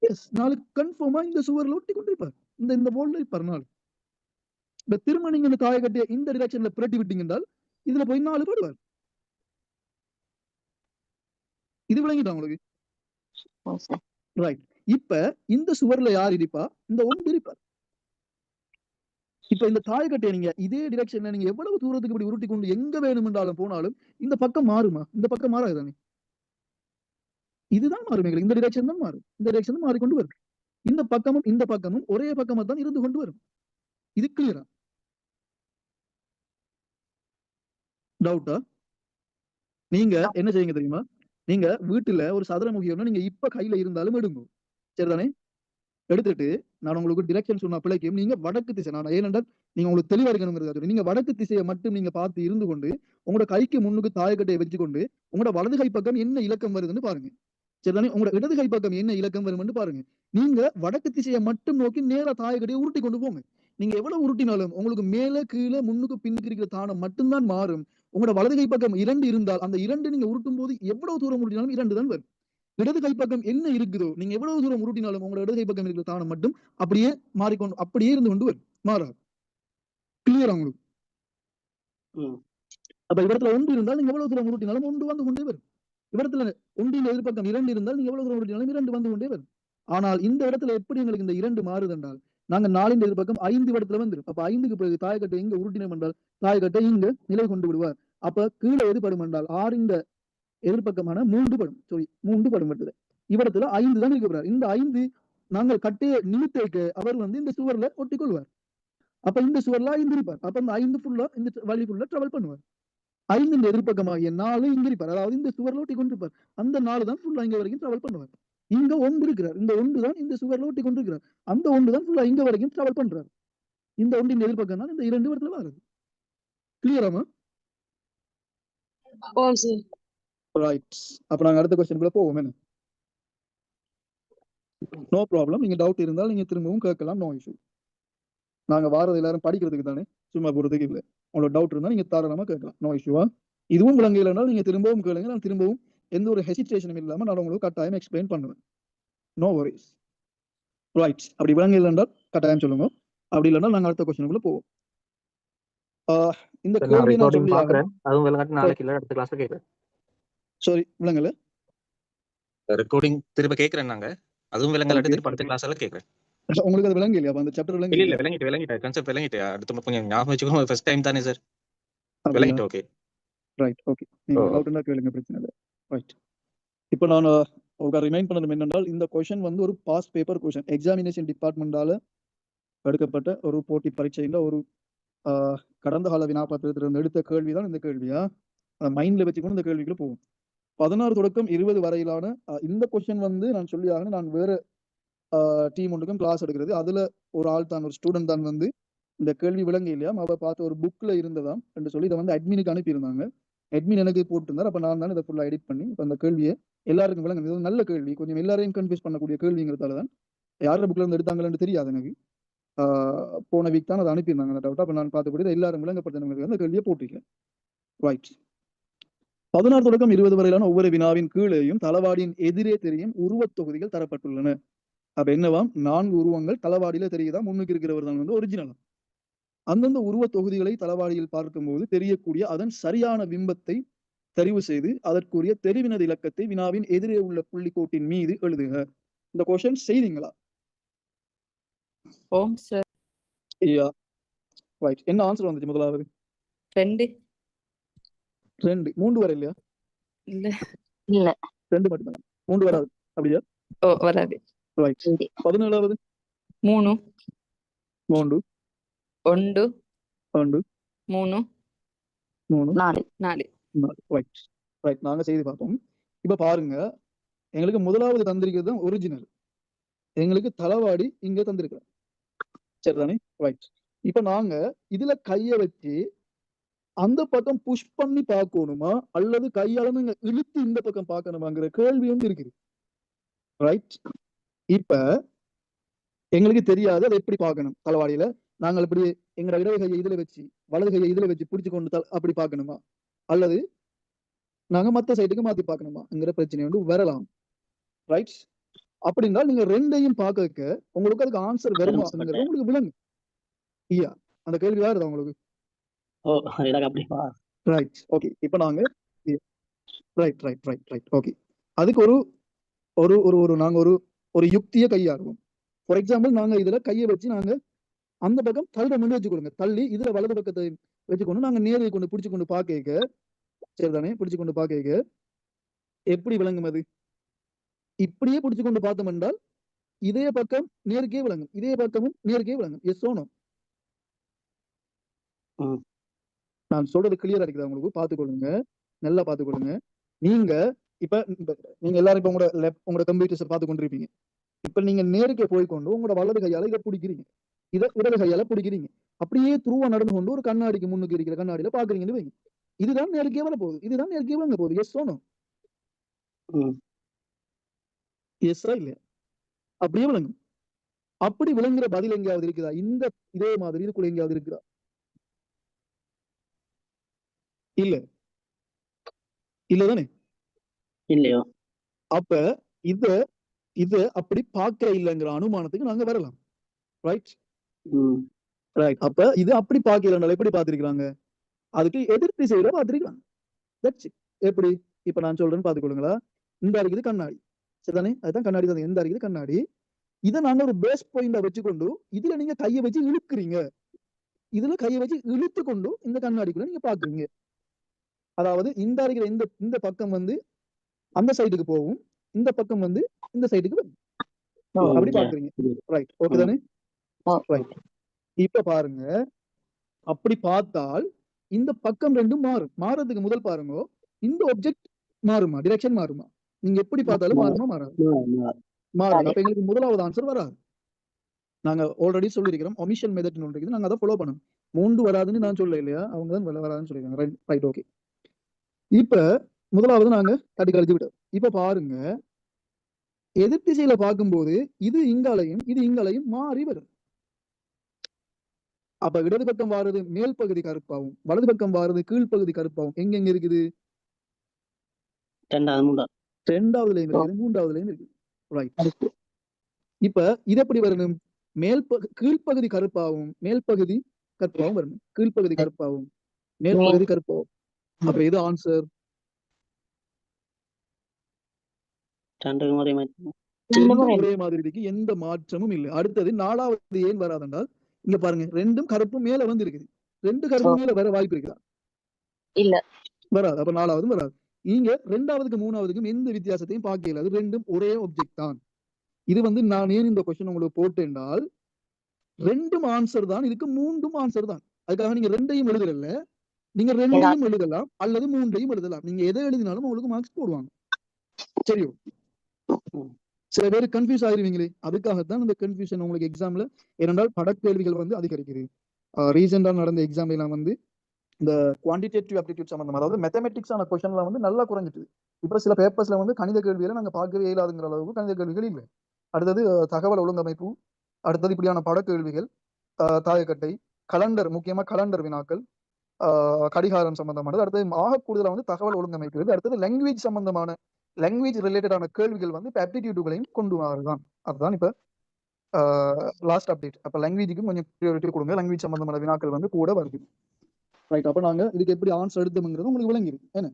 எஸ். 4 கன்ஃபார்மா இந்த சுவர்ல ஒட்டி கொண்டிருப்பார். இந்த போல்ல இருப்பார் 4. இந்த திரும்ப நீங்க இந்த தாயக்கட்டையை இந்த டிரெக்ஷன்ல புரட்டி விட்டீங்க என்றால் இதுல போய் 4 போடுவார். இது விளங்கிட்டா உங்களுக்கு? ரைட். இப்ப இந்த சுவர்ல யார் இருப்பா? இந்த 1 இருப்பார். இப்ப இந்த தாயக்கட்டையை நீங்க இதே டிரெக்ஷன்ல நீங்க எவ்வளவு தூரத்துக்கு இப்படி உருட்டி கொண்டு எங்க வேணுமென்றாலும் போனாலும் இந்த பக்கம் மாறுமா? இந்த பக்கம் மாறாதுதானே? இதுதான் மாறும். எங்களுக்கு இந்த டிரெக்ஷன் தான் மாறும். இந்த டிரெக்ஷன் தான் மாறிக்கொண்டு வரும். இந்த பக்கமும் இந்த பக்கமும் ஒரே பக்கமா தான் இருந்து கொண்டு வரும். இது கிளியரா? டவுட்டா? நீங்க என்ன செய்யுங்க தெரியுமா? நீங்க வீட்டுல ஒரு சதுரமுகியம் நீங்க இப்ப கையில இருந்தாலும் எடுங்க. சரிதானே? எடுத்துட்டு நான் உங்களுக்கு டிரெக்ஷன் சொன்ன பிள்ளைக்கும் நீங்க வடக்கு திசை, நான் ஏனென்றால் நீங்க உங்களுக்கு தெளிவா இருக்கணுங்கிறது, நீங்க வடக்கு திசையை மட்டும் நீங்க பார்த்து இருந்து கொண்டு உங்களோட கைக்கு முன்னுக்கு தாயக்கட்டையை வச்சுக்கொண்டு உங்களோட வலது கை பக்கம் என்ன இலக்கம் வருதுன்னு பாருங்க. சரிதானே? உங்களோட இடது கை பக்கம் என்ன இலக்கம் வரும்னு பாருங்க. நீங்க வடக்கு திசையை மட்டும் நோக்கி நேரா தாயக்கட்டையை உருட்டி கொண்டு போங்க. நீங்க எவ்வளவு உருட்டினாலும் உங்களுக்கு மேல கீழே முன்னுக்கு பின்னுக்கு இருக்கிற தானம் மட்டும்தான் மாறும். உங்களோட வலது கை பக்கம் 2 இருந்தால் அந்த 2 நீங்க உருட்டும் போது எவ்வளவு தூரம் உருட்டினாலும் 2 தான் வரும். இடது கை பக்கம் என்ன இருக்குதோ நீங்க எவ்வளவு தூரம் உருட்டினாலும் உங்களோட இடது கை பக்கம் இருக்கிற தானம் மட்டும் அப்படியே மாறிக்கொண்டு அப்படியே இருந்து கொண்டு வரும். மாறாது. கிளியரா உங்களுக்கு? அப்ப இடத்துல 1 இருந்தால் நீங்க எவ்வளவு தூரம் உருட்டினாலும் 1 வந்து கொண்டே வரும். இடத்துல 1 எதிர்பக்கம் 2 இருந்தால் நீங்க எவ்வளவு தூரம் உருட்டினாலும் 2 வந்து கொண்டே வரும். ஆனால் இந்த இடத்துல எப்படி எங்களுக்கு இந்த 2 மாறுது என்றால் நாங்க 4 எதிர்பக்கம் 5 இடத்துல வந்துடும். அப்ப 5க்கு பிறகு தாயக்கட்டை எங்க உருட்டினம் என்றால் தாயக்கட்டை இங்க நிலை கொண்டு விடுவார். அப்ப கீழே எது படும் என்றால் 6 இந்த எதிர்பக்கமான 3 படும். சாரி 3 படும் விட்டது. இவரத்துல 5 தான் இருக்கிறார். இந்த 5 நாங்கள் கட்டையை நிமித்த அவர் வந்து இந்த சுவர்ல ஒட்டிக்கொள்வார். அப்ப இந்த சுவர்ல 5 இருப்பார். அப்ப இந்த 5 ஃபுல்லா இந்த வழிக்குள்ள டிராவல் பண்ணுவார். 5 இந்த எதிர்பக்கமாகிய 4 இங்க இருப்பார். அதாவது இந்த சுவர்ல ஒட்டி கொண்டிருப்பார். அந்த 4 தான் ஃபுல்லா இங்க வரைக்கும் டிராவல் பண்ணுவார். இங்க 1 இருக்கிறார். இந்த 1 தான் இந்த சுவர்ல ஒட்டி கொண்டிருக்கிறார். அந்த 1 தான் ஃபுல்லா இங்க வரைக்கும் டிராவல் பண்றாரு. இந்த 1 எதிர்பக்கம் தான் இந்த 2 இடத்துல வருது. கிளியராமா? ஓம் சார். ரைட். அப்ப நாங்க அடுத்த क्वेश्चनக்குள்ள போவோம். என்ன? No problem. நீங்க டவுட் இருந்தால் நீங்க திரும்பவும் கேட்கலாம். No issue. நாங்க வாரது எல்லாரும் படிக்கிறதுக்கு தானே, சும்மா போறதுக்கு இல்லை. உங்களோட டவுட் இருந்தா நீங்க தாராளமா கேட்கலாம். நோ இஷ்யூவா? இதுவும் விளங்கலைன்னா நீங்க திரும்பவும் கேளுங்க. நான் திரும்பவும் எந்த ஒரு ஹெசிடேஷனும் இல்லாம நான் உங்களுக்கு கட்டாயம் எக்ஸ்பிளைன் பண்ணுவேன். No worries. ரைட். அப்படி விளங்கல என்றால் கட்டாயம் சொல்லுங்க. அப்படி இல்லைன்னா நாங்க அடுத்த क्वेश्चनக்குள்ள போவோம். இந்த கேள்வி நான் சொல்லி பாக்குறேன். அதுவும் விளங்காட்டி நாளைக்கு இல்ல அடுத்த கிளாஸ்ல கேக்குறேன். சாரி விளங்கல. ரெக்கார்டிங் திரும்ப கேக்குறேன். நாங்க அதுவும் விளங்கலாட்டி திரும்ப அடுத்த கிளாஸ்ல கேக்குறேன். உங்களுக்கு அது விளங்கலையா? அப்ப அந்த சாப்டர் விளங்கல? இல்ல விளங்கிட்டு கான்செப்ட் விளங்கிட்டு. அடுத்து கொஞ்சம் ஞாபகம் வச்சுக்கோங்க. ஃபர்ஸ்ட் டைம் தானே சார். விளங்கிட்டு. Okay right. ஓகே. நீங்க டவுட் இருந்தா கேளுங்க, பிரச்சனை இல்லை. ரைட். இப்போ நான் உங்களுக்கு ரிமைண்ட் பண்ணது என்னென்றால் இந்த क्वेश्चन வந்து ஒரு பாஸ் பேப்பர் क्वेश्चन. எக்ஸாமினேஷன் டிபார்ட்மெண்டால எடுக்கப்பட்ட ஒரு போட்டி பரீட்சையில ஒரு கடந்த கால வினாப்பத்திரத்திலிருந்து எடுத்த கேள்விதான் இந்த கேள்வியா. அதை மைண்ட்ல வச்சுக்கணும். இந்த கேள்விக்குள்ள போகும். 16 தொடக்கம் 20 வரையிலான இந்த क्वेश्चन வந்து நான் சொல்லி ஆகணும். நான் வேற டீம் ஒன்றுக்கும் கிளாஸ் எடுக்கிறது. அதுல ஒரு ஆள் தான், ஒரு ஸ்டூடெண்ட் தான் வந்து இந்த கேள்வி விளங்க இல்லையா அவ பார்த்த ஒரு புக்ல இருந்ததாம் என்று சொல்லி இதை வந்து அட்மினுக்கு அனுப்பியிருந்தாங்க. அட்மின் எனக்கு போட்டிருந்தார். அப்ப நான் தான் இதை ஃபுல்லா எடிட் பண்ணி இப்ப அந்த கேள்வியை எல்லாருக்கும் விளங்க. இது நல்ல கேள்வி, கொஞ்சம் எல்லாரையும் கன்ஃபியூஸ் பண்ணக்கூடிய கேள்விங்கிறதால தான் யாரோட புக்ல இருந்து எடுத்தாங்கன்னு தெரியாது எனக்கு. போன வீக் தான் அதை அனுப்பியிருந்தாங்க அந்த டவுட். அப்ப நான் பார்த்தபடி எல்லாரும் விளங்கப்படுத்தினவங்களுக்கு அந்த கேள்வியை போட்டிருக்கேன். ரைட். 16 தொடக்கம் 20 வரையிலான ஒவ்வொரு வினாவின் கீழேயும் தளவாடியின் எதிரே தெரியும் உருவத் தொகுதிகள் தரப்பட்டுள்ளன. அப்ப என்னவாம், 4 உருவங்கள் தளவாடியில தெரியுதா, முன்னுக்கு இருக்கிறவர் தான் வந்து ஒரிஜினல். அந்தந்த உருவ தொகுதிகளை தளவாடியில் பார்க்கும்போது தெரியக்கூடிய அதன் சரியான பிம்பத்தை தெரிவு செய்து அதற்குரிய தெரிவினது இலக்கத்தை வினாவின் எதிரே உள்ள புள்ளிக்கோட்டின் மீது எழுதுக. இந்த கொஸ்டின் செய்தீங்களா? ஓம் சார். ரைட். என்ன ஆன்சர் வந்துச்சு முதலாவது? 2. 3 வரை இல்லையா? இல்ல. 2 மட்டும்தான். 3 வராது அப்படியா? ஓ வராது. ரைட். 17வது 3 1 1 2 3 3 4. ரைட். ரைட். நாங்க செய்து பார்ப்போம். இப்ப பாருங்க, எங்களுக்கு முதலாவது தந்திருக்கிறது தான் ஒரிஜினல். எங்களுக்கு தளவாடி இங்க தந்திருக்கிறோம், சரிதானே? ரைட். இப்ப நாங்க இதுல கைய வச்சு அந்த பக்கம் புஷ் பண்ணி பார்க்கணுமா அல்லது கையால நீங்க இழுத்து இந்த பக்கம் பார்க்கணுமாங்கிற கேள்வி வந்து இருக்குது. ரைட். இப்ப எங்களுக்கு தெரியாது அதை எப்படி பார்க்கணும். தளவாடியில நாங்கள் இப்படி எங்களோட இடது கையை இதுல வச்சு வலது கையை இதுல வச்சு பிடிச்சு கொண்டு அப்படி பார்க்கணுமா அல்லது நாங்க மத்த சைடுக்கு மாத்தி பார்க்கணுமாங்கிற பிரச்சனை வந்து வரலாம். ரைட். அப்படின்னா நீங்க ரெண்டையும் பார்க்க உங்களுக்கு அதுக்கு ஆன்சர் வருமாங்கிறது உங்களுக்கு விளங்கும். ஐயா, அந்த கேள்வி வருதா உங்களுக்கு? ரைட். ஓகே. இப்ப நாங்க right right right right okay, அதுக்கு ஒரு ஒரு ஒரு நாங்க ஒரு யுக்தியை கையாளுவோம். ஃபார் எக்ஸாம்பிள், நாங்க இதுல கையை வச்சு நாங்க அந்த பக்கம் தள்ளுற முன்னு வச்சுக்கொள்ளுங்க, தள்ளி இதுல வலது பக்கத்தை வச்சுக்கொண்டு நாங்க நேரை கொண்டு பிடிச்சு கொண்டு பார்க்க, சரிதானே? பிடிச்சு கொண்டு பார்க்க எப்படி விளங்கும் அது? இப்படியே பிடிச்சு கொண்டு பார்த்தோம் என்றால் இதே பக்கம் நேருக்கே விளங்கும், இதே பக்கமும் நேருக்கே விளங்கும். Yes or no? நான் சொல்றது கிளியரா இருக்குதா உங்களுக்கு? பார்த்துக்கொள்ளுங்க, நல்லா பார்த்துக்கொள்ளுங்க. நீங்க இப்ப எல்லாரும் இப்ப உங்களோட கம்ப்யூட்டர்ஸை பார்த்து கொண்டிருப்பீங்க. இப்ப நீங்க நேருக்கே போய்கொண்டு உங்களோட வலது கையால இதை பிடிக்கிறீங்க, இதை இடது கையால பிடிக்கிறீங்க. அப்படியே துருவா நடந்து கொண்டு ஒரு கண்ணாடிக்கு முன்னுக்கு இருக்கிற கண்ணாடியில பாக்குறீங்கன்னு வைங்க. இதுதான் நேருக்கே வர போகுது, இதுதான் நேருக்கே வழங்க போகுது. S or no? எஸ்ஸா இல்லையா? அப்படியே விளங்கும். அப்படி விளங்குற பதில் எங்கேயாவது இருக்குதா? இந்த இதே மாதிரி இதுக்குள்ள எங்கேயாவது இருக்குதா? இல்ல, இல்லதானே? இல்லையோ? அப்ப இத அப்படி பார்க்கிற இல்லைங்கிற அனுமானத்துக்கு நாங்க வரலாம். Right right. அப்ப இது அப்படி பார்க்கல, எப்படி பார்த்திருக்கிறாங்க? அதுக்கு எதிர்த்து செய்யற பார்த்திருக்காங்க. That's it. எப்படி? இப்ப நான் சொல்றேன்னு பார்த்துக்கொள்ளுங்களா. இந்த இருக்குது கண்ணாடி, சரிதானே? அதுதான் கண்ணாடி தான். எந்த இருக்குது கண்ணாடி, இதை நாங்க ஒரு பேஸ் பாயிண்டா வச்சுக்கொண்டு இதுல நீங்க கையை வச்சு இழுக்கிறீங்க, இதுல கையை வச்சு இழுத்து கொண்டு இந்த கண்ணாடிக்குள்ள நீங்க பாக்குறீங்க. அதாவது இந்த இருக்கிற இந்த பக்கம் வந்து அந்த சைடுக்கு போகும், இந்த பக்கம் வந்து இந்த சைடுக்கு வரும். அப்படி பாக்குறீங்க. ரைட். ஓகே தானே? ரைட். இப்ப பாருங்க, அப்படி பார்த்தால் இந்த பக்கம் ரெண்டும் மாறும். மாறதுக்கு முதல் பாருங்க, இந்த ஆப்ஜெக்ட் மாறுமா, டிரெக்ஷன் மாறுமா? நீங்க எப்படி பார்த்தாலும் மாறுமா மாறாது? மாறாது. அப்ப எங்களுக்கு முதலாவது ஆன்சர் வராது. நாங்க ஆல்ரெடி சொல்லியிருக்கிறோம், ஒமிஷன் மெத்தட் ஒன்று இருக்குது, நாங்க அதை ஃபாலோ பண்ணணும். 3 வராதுன்னு நான் சொல்ல இல்லையா, அவங்க தான் வராதுன்னு சொல்லியிருக்காங்க. ரைட். ஓகே. இப்ப முதலாவது நாங்க தட்டி கழிச்சு விட்டோம். இப்ப பாருங்க, எதிர் திசையில பார்க்கும்போது இது இங்காலையும் இது இங்காலையும் மாறி வரும். அப்ப இடது பக்கம் வாரது மேல் பகுதி கருப்பாவும், வலது பக்கம் வாரது கீழ்ப்பகுதி கருப்பாவும் எங்க இருக்குது? 2வதுலயும் இருக்குது, 3வதுலயும் இருக்குது. ரைட். இப்ப இது எப்படி வரணும்? கீழ்ப்பகுதி கருப்பாவும் மேல் பகுதி கருப்பாவும் வரணும். கீழ்ப்பகுதி கருப்பாவும் மேல் பகுதி கருப்பாவும். அப்ப இது ஆன்சர். ஒரே மாதிரி இருக்கு, எந்த மாற்றமும் இல்லை. அடுத்தது 4வது ஏன் வராதென்றால், இங்க பாருங்க, 2ம் கருப்பும் மேல வந்து இருக்குது. 2 கருப்பு மேல வர வாய்ப்பு இருக்குதா? இல்ல, வராது. அப்ப 4வதும் வராது. இங்க 2வதுக்கு 3வதுக்கும் எந்த வித்தியாசத்தையும் பார்க்கல. அது ரெண்டும் ஒரே ஆப்ஜெக்ட் தான். இது வந்து நான் ஏன் இந்த கொஸ்டின் உங்களுக்கு போட்டேன்னால், 2ம் ஆன்சர் தான், இதுக்கு 3ம் ஆன்சர் தான். அதுக்காக நீங்க 2ஐயும் எழுதல, நீங்க 2ஐயும் எழுதலாம் அல்லது 3ஐயும் எழுதலாம். நீங்க எதை எழுதினாலும் உங்களுக்கு மார்க்ஸ் போடுவாங்க. சரியோ? சில பேர் கன்ஃபியூஸ் ஆயிருவீங்களே, அதுக்காகத்தான் இந்த கன்ஃபியூஷன் உங்களுக்கு எக்ஸாம்ல. ஏனென்றால் படக்கேள்விகள் வந்து அதிகரிக்குது. ரீசெண்டா நடந்த எக்ஸாம்ல எல்லாம் வந்து இந்த குவான்டிடேட்டிவ் ஆப்டிடியூட் சம்பந்தம், அதாவது மேத்தமெட்டிக்ஸான கொஸ்டின்ல வந்து நல்லா குறைஞ்சிட்டு. இப்ப சில பேப்பர்ஸ்ல வந்து கணித கேள்வியில நாங்க பார்க்கவே இயலாதுங்கிற அளவுக்கு கணித கேள்விகள் இல்லை. அடுத்தது தகவல் ஒழுங்கமைப்பு, அடுத்தது இப்படியான படக்கேள்விகள், தாயக்கட்டை, கலண்டர், முக்கியமா கலண்டர் வினாக்கள், கடிகாரம் சம்பந்தமானது. அடுத்தது ஆக கூடுதலா வந்து தகவல் ஒழுங்கமைக்கிறது. அடுத்தது லாங்குவேஜ் சம்பந்தமான லாங்குவேஜ் ரிலேட்டடான கேள்விகள் வந்து இப்ப ஆப்டிடியூடுகளையும் கொண்டு வரதான். அதுதான் இப்ப லாஸ்ட் அப்டேட். அப்ப லாங்குவேஜுக்கும் கொஞ்சம் ப்ரியாரிட்டி கொடுங்க. லாங்குவேஜ் சம்பந்தமான வினாக்கள் வந்து கூட வருது. ரைட். அப்ப நாங்க இதுக்கு எப்படி ஆன்சர் எடுத்தோம்ங்கிறது உங்களுக்கு விளங்கிருக்கு என்ன.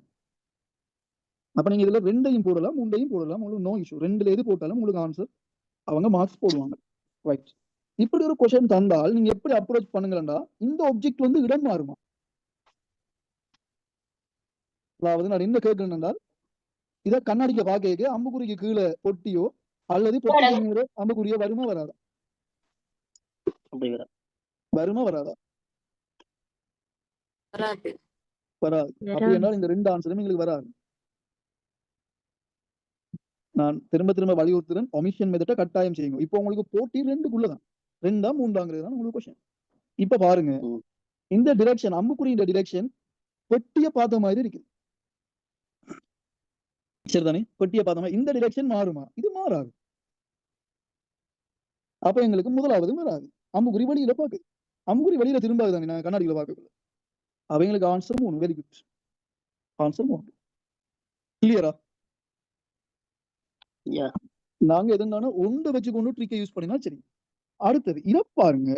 அப்ப நீங்க இதுல 2ஐயும் போடலாம், 3ஐயும் போடலாம், உங்களுக்கு நோ இஷ்யூ. 2ல எது போட்டாலும் உங்களுக்கு ஆன்சர் அவங்க மார்க்ஸ் போடுவாங்க. ரைட். இப்படி ஒரு கொஸ்டின் தந்தால் நீங்க எப்படி அப்ரோச் பண்ணுங்களா, இந்த ஆப்ஜெக்ட் வந்து இடம் மாறுமா? அதாவது நான் என்ன கேட்கிறேன் என்றால், இதை கண்ணாடிக்க பார்க்க அம்புக்குறிக்கு கீழே பொட்டியோ அல்லது பொட்டிக்கு மேலே அம்புக்குறியோ வருமா வராதா? வருமா வராதா? வராது. வராது. அப்படி என்றால் இந்த 2 ஆன்சரும் எங்களுக்கு வராது. நான் திரும்ப திரும்ப வலியுறுத்துறேன், ஒமிஷன் மெத்தட கட்டாயம் செய்யுங்க. இப்போ உங்களுக்கு போட்டி 2க்குள்ளதான், 2ஆ 3ஆங்கிறது தான் உங்களுக்கு கொஸ்டின். இப்ப பாருங்க, இந்த டிரெக்ஷன் அம்புக்குறி இந்த டிரெக்ஷன் பெட்டியை பார்த்த மாதிரி இருக்கு, சரிதானே? பெட்டியை பார்த்த மாதிரி இந்த டிரெக்ஷன் மாறுமா? இது மாறாது. அப்ப எங்களுக்கு முதலாவது வராது. அம்புக்குறி வெளியில பாக்குது, அம்புக்குறி வெளியில திரும்பாது தானே நான் கண்ணாடியில பார்க்கல. அவங்களுக்கு ஆன்சர் 3. Very good. ஆன்சர் 3. கிளியரா? நாங்க எதுனாலும் ஒன்றை வச்சு கொண்டு ட்ரிக்கை யூஸ் பண்ணினா சரி. அடுத்தது இதை பாருங்க,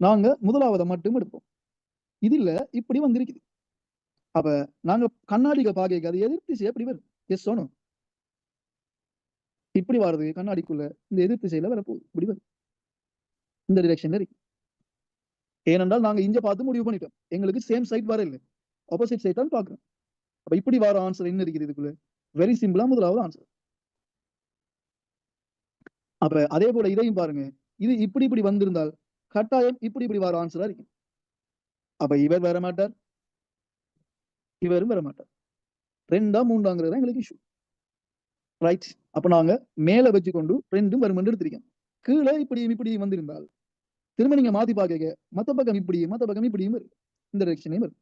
நாங்க முதலாவதை மட்டும் எடுப்போம். இதுல இப்படி வந்திருக்குது. அப்ப நாங்க கண்ணாடிக்க பாக்க அது எதிர் திசை எப்படி வரும்? Yes or no? இப்படி வருது கண்ணாடிக்குள்ள, இந்த எதிர் திசையில வரப்போகுது, இப்படி வரும், இந்த டிரெக்ஷன்ல இருக்கு. ஏனென்றால் நாங்க இங்க பார்த்து முடிவு பண்ணிட்டோம், எங்களுக்கு சேம் சைட் வர இல்லை, ஆப்போசிட் சைட் தான் பாக்குறோம். அப்ப இப்படி வர ஆன்சர் என்ன இருக்குது இதுக்குள்ள? வெரி சிம்பிளா முதலாவது ஆன்சர். அப்ப அதே போல இதையும் பாருங்க, இது இப்படி இப்படி வந்திருந்தால் கட்டாயம் இப்படி இப்படி வர ஆன்சரா இருக்கு. அப்ப இவர் வர மாட்டார், இவரும் வர மாட்டார். 2ஆ 3ஆங்கிறது எங்களுக்கு இஷ்யூ. ரைட். அப்ப நாங்க மேல வச்சு கொண்டு 2ம் வரும் என்று எடுத்திருக்கோம். கீழே இப்படியும் இப்படியும் வந்திருந்தால் திரும்ப நீங்க மாத்தி பாக்க மத்த பக்கம் இப்படியும் மத்த பக்கம் இப்படியும் இருக்கு, இந்த டிரெக்ஷனையும் இருக்கு.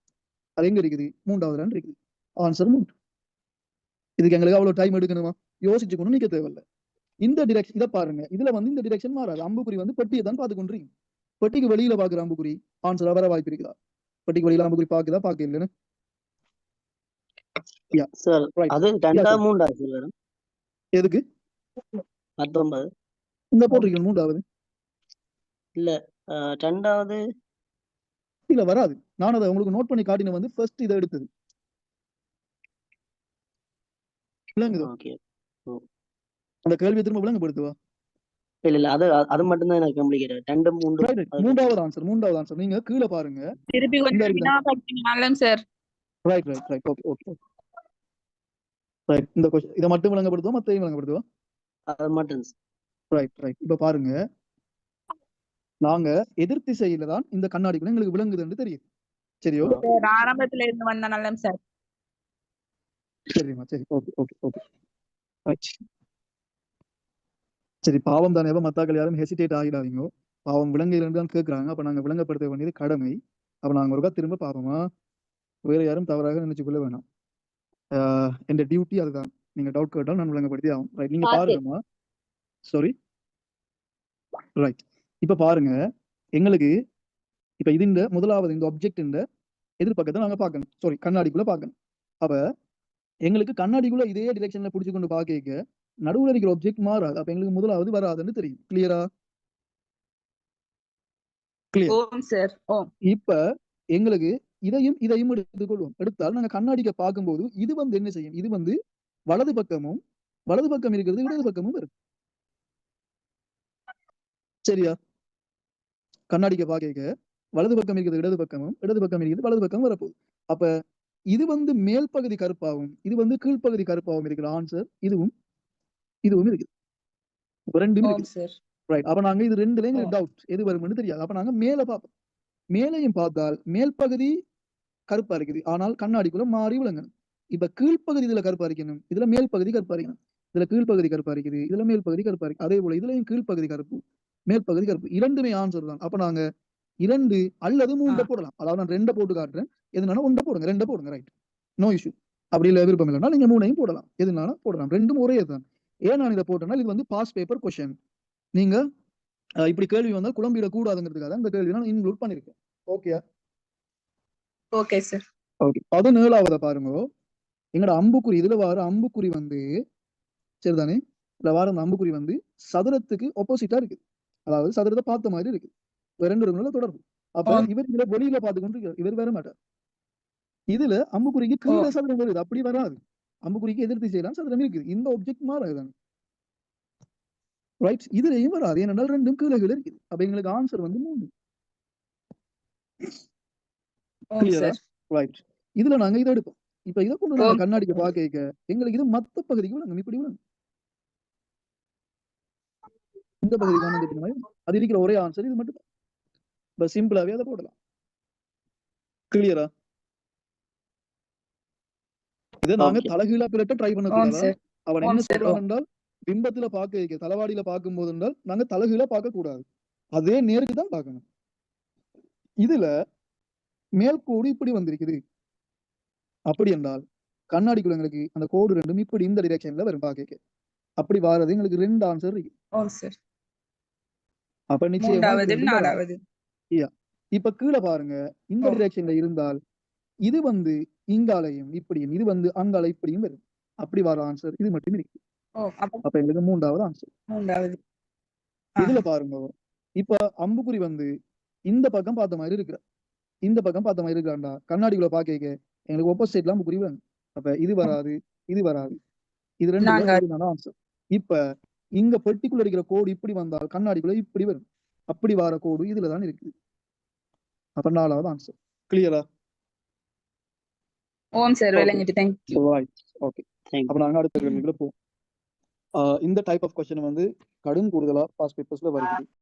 அது எங்க இருக்குது? 3வது இருக்குது. ஆன்சர் 3. இதுக்கு எங்களுக்கு அவ்வளவு டைம் எடுக்கணுமா? யோசிச்சு கொண்டு நிக்க தேவையில்லை. இந்த டிரெக்ஷன் இதை பாருங்க, இதுல வந்து இந்த டிரெக்ஷன் மாறாது. அம்புக்குறி வந்து பெட்டியை தான் பார்த்து கொண்டிருக்கீங்க. பெட்டிக்கு வெளியில பாக்குற அம்புக்குறி ஆன்சரா வர வாய்ப்பு இருக்குதா? பெட்டிக்கு வெளியில அம்புக்குறி பாக்குதா பாக்க இல்லைன்னு? எதுக்கு 19 இந்த போட்டிருக்கீங்க? 3வது இல்ல, 2வது இல்ல வராது. நான் அதை உங்களுக்கு நோட் பண்ணி காட்டின வந்து ஃபர்ஸ்ட் இதை எடுத்தது. அந்த கேள்வியை திரும்ப விளங்கப்படுத்துவா? இல்ல அது அது மட்டும் தான் எனக்கு கம்ப்ளிகேட்டட். 2 3 மூன்றாவது ஆன்சர் நீங்க கீழே பாருங்க. திருப்பி கொஞ்சம் வினா படிச்சீங்க sir. Right right right. Okay okay right. இந்த क्वेश्चन இத மட்டும் விளங்கப்படுத்துவா, மத்ததையும் விளங்கப்படுத்துவா? அது மட்டும். Right right. இப்ப பாருங்க, நாங்க எதிர் திசையில தான் இந்த கண்ணாடிக்குள்ள எங்களுக்கு விளங்குதுன்னு தெரியுது. சரியோ? ஆரம்பத்துல இருந்து வந்த நல்லம் சார். சரிமா, சரி. Okay okay okay right. சரி, பாவம் தானே, மத்தாக்கள் யாரும் ஹெசிடேட் ஆகிடாதீங்க. பாவம் விலங்குகள் தான் கேட்கறாங்க. அப்ப நாங்க விளங்கப்படுத்த வேண்டியது கடமை. அப்ப நாங்க ஒருக்கா திரும்ப பாப்போமா, வேற யாரும் தவறாக நினைச்சுக்கொள்ள வேணாம். என் டியூட்டி அதுதான். நீங்க டவுட் கேட்டால் நான் விளங்கப்படுத்தி ஆகும். ரைட். நீங்க பாருங்கம்மா. சாரி. ரைட். இப்ப பாருங்க, எங்களுக்கு இப்ப இது இந்த முதலாவது இந்த ஆப்ஜெக்ட் இந்த எதிர்பக்கத்தை நாங்க பார்க்கணும். சாரி, கண்ணாடிக்குள்ள பார்க்கணும். அப்ப எங்களுக்கு கண்ணாடிக்குள்ள இதே டிரெக்ஷன்ல புடிச்சு கொண்டு பார்க்க நடுவுல இருக்கிற ஆப்ஜெக்ட் மாறாது. அப்ப எங்களுக்கு முதலாவது வராதுன்னு தெரியும். கிளியரா? கிளியர். இப்ப எங்களுக்கு இதையும் இதையும் எடுத்துக்கொள்வோம். எடுத்தால் நாங்க கண்ணாடிக்க பார்க்கும்போது இது வந்து என்ன செய்யும்? இது வந்து வலது பக்கமும் வலது பக்கம் இருக்கிறது இடது பக்கமும் வரும். சரியா? கண்ணாடிக்க பார்க்க வலது பக்கம் இருக்கிறது இடது பக்கமும் இடது பக்கம் இருக்கிறது வலது பக்கம் வரப்போகுது. அப்ப இது வந்து மேல் பகுதி கருப்பாகவும் இது வந்து கீழ்ப்பகுதி கருப்பாகவும் இருக்கிற ஆன்சர் இதுவும் இதுவும் இருக்குது. ரெண்டுமே இருக்கு. ரைட். அப்ப நாங்க இது ரெண்டுலயும் டவுட் எது வரும்னு தெரியாது. அப்ப நாங்க மேல பார்ப்போம். மேலையும் பார்த்தால் மேல் பகுதி கருப்பா இருக்குது, ஆனால் கண்ணாடிக்குள்ள மாறி விளங்கணும். இப்ப கீழ்ப்பகுதி இதுல கருப்பா இருக்கணும், இதுல மேல் பகுதி கருப்பா இருக்கணும். இதுல கீழ்ப்பகுதி கருப்பா இருக்குது, இதுல மேல் பகுதி கருப்பா இருக்கு. அதே போல இதுலயும் கீழ்ப்பகுதி கருப்பு மேல் பகுதி கருப்பு, இரண்டுமே ஆன்சர் தான். அப்ப நாங்க 2 அல்லது 3 போடலாம். அதாவது நான் 2 போட்டு காட்டுறேன், எதுனாலும் 1 போடுங்க, 2 போடுங்க. Right, no issue. அப்படி இல்ல விருப்பம் இல்லைன்னா நீங்க 3ஐயும் போடலாம், எதுனாலும் போடலாம். ரெண்டும் ஒரே தான். ஏன் நான் இதை போட்டேன்னா இது வந்து பாஸ் பேப்பர் கொஸ்டின். நீங்க இப்படி கேள்வி வந்தா குழம்பிடக்கூடாதுங்கிறதுக்காக இந்த கேள்வி நான் இன்க்ளூட் பண்ணிருக்கேன். Okay okay sir. ஓகே 17வது பாருங்க. எங்கட அம்புக்குறி இதுல வார அம்புக்குறி வந்து சரிதானே, இதுல வார அந்த அம்புக்குறி வந்து சதுரத்துக்கு ஆப்போசிட்டா இருக்கு. அதாவது சதுரத்தை பார்த்த மாதிரி இருக்கு. ரெண்டு இடங்களும் தொடர்பு. அப்ப இவர் இதுல வெளியில பார்த்து கொண்டு இவர் வர மாட்டார். இதுல அம்புக்குறிக்கு கீழே சதுரம் வருது, அப்படி வராது. அம்புக்குறிக்கு எதிர் திசையில சதுரம் இருக்குது. இந்த ஆப்ஜெக்ட் மாறாதுதானே, ரைட்? இதுலயும் வராது, ஏனென்றால் ரெண்டும் கீழே கீழே இருக்குது. அப்ப எங்களுக்கு ஆன்சர் வந்து 3. கிளியரா? ரைட். இதுல நாங்க இதை எடுப்போம். இப்ப இதை கொண்டு நாங்க கண்ணாடிக்கு பார்க்க எங்களுக்கு இது மத்த பகுதிக்கு நாங்க இப்படி விடுங்க. இந்த பகுதிக்கான அது இருக்கிற ஒரே ஆன்சர் இது மட்டும். பஸ் சிம்பிளாவே அதை போடலாம். கிளியரா? இதை நாங்க தலைகீழா பிறட்ட ட்ரை பண்ணக்கூடாது. அவன் என்ன சொல்றான் என்றால் பிம்பத்துல பார்க்க தலவாடியில பார்க்கும் போது என்றால் நாங்க தலைகீழா பார்க்க கூடாது, அதே நேருக்கு தான் பார்க்கணும். இதுல மேல்கோடு இப்படி வந்திருக்குது. அப்படி என்றால் கண்ணாடிக்குள்ள எங்களுக்கு அந்த கோடு ரெண்டும் இப்படி இந்த டிரெக்ஷன்ல வரும் பார்க்க. அப்படி வாரது எங்களுக்கு 2 ஆன்சர் இருக்கு. அப்ப நிச்சயமா இப்ப கீழே பாருங்க, இந்த டிரெக்ஷன்ல இருந்தால் இது வந்து இங்காலையும் இப்படியும், இது வந்து அங்கால இப்படியும் வரும். அப்படி வர ஆன்சர் இது மட்டும் இருக்கு. அப்ப எங்களுக்கு 3வது ஆன்சர். இதுல பாருங்க, இப்ப அம்புக்குறி வந்து இந்த பக்கம் பார்த்த மாதிரி இருக்கிற, இந்த பக்கம் பார்த்த மாதிரி இருக்கிறாண்டா கண்ணாடிக்குள்ள பார்க்க எங்களுக்கு ஆப்போசிட்ல அம்புக்குறி வரும். அப்ப இது வராது, இது வராது, இது 2 ஆன்சர். இப்ப இங்க பெட்டிக்குள்ள இருக்கிற கோடு இப்படி வந்தால் கண்ணாடிக்குள்ள இப்படி வரும். அப்படி வர கோடு இதுலதான் இருக்குது. அப்ப 4வது ஆன்சர். கிளியரா? ஓகே. அப்ப நாங்க அடுத்த கேள்விக்குள்ள போவோம். இந்த டைப் ஆஃப் கொஸ்டின் வந்து கடும் கூடுதலா பாஸ் பேப்பர்ஸ்ல வருது.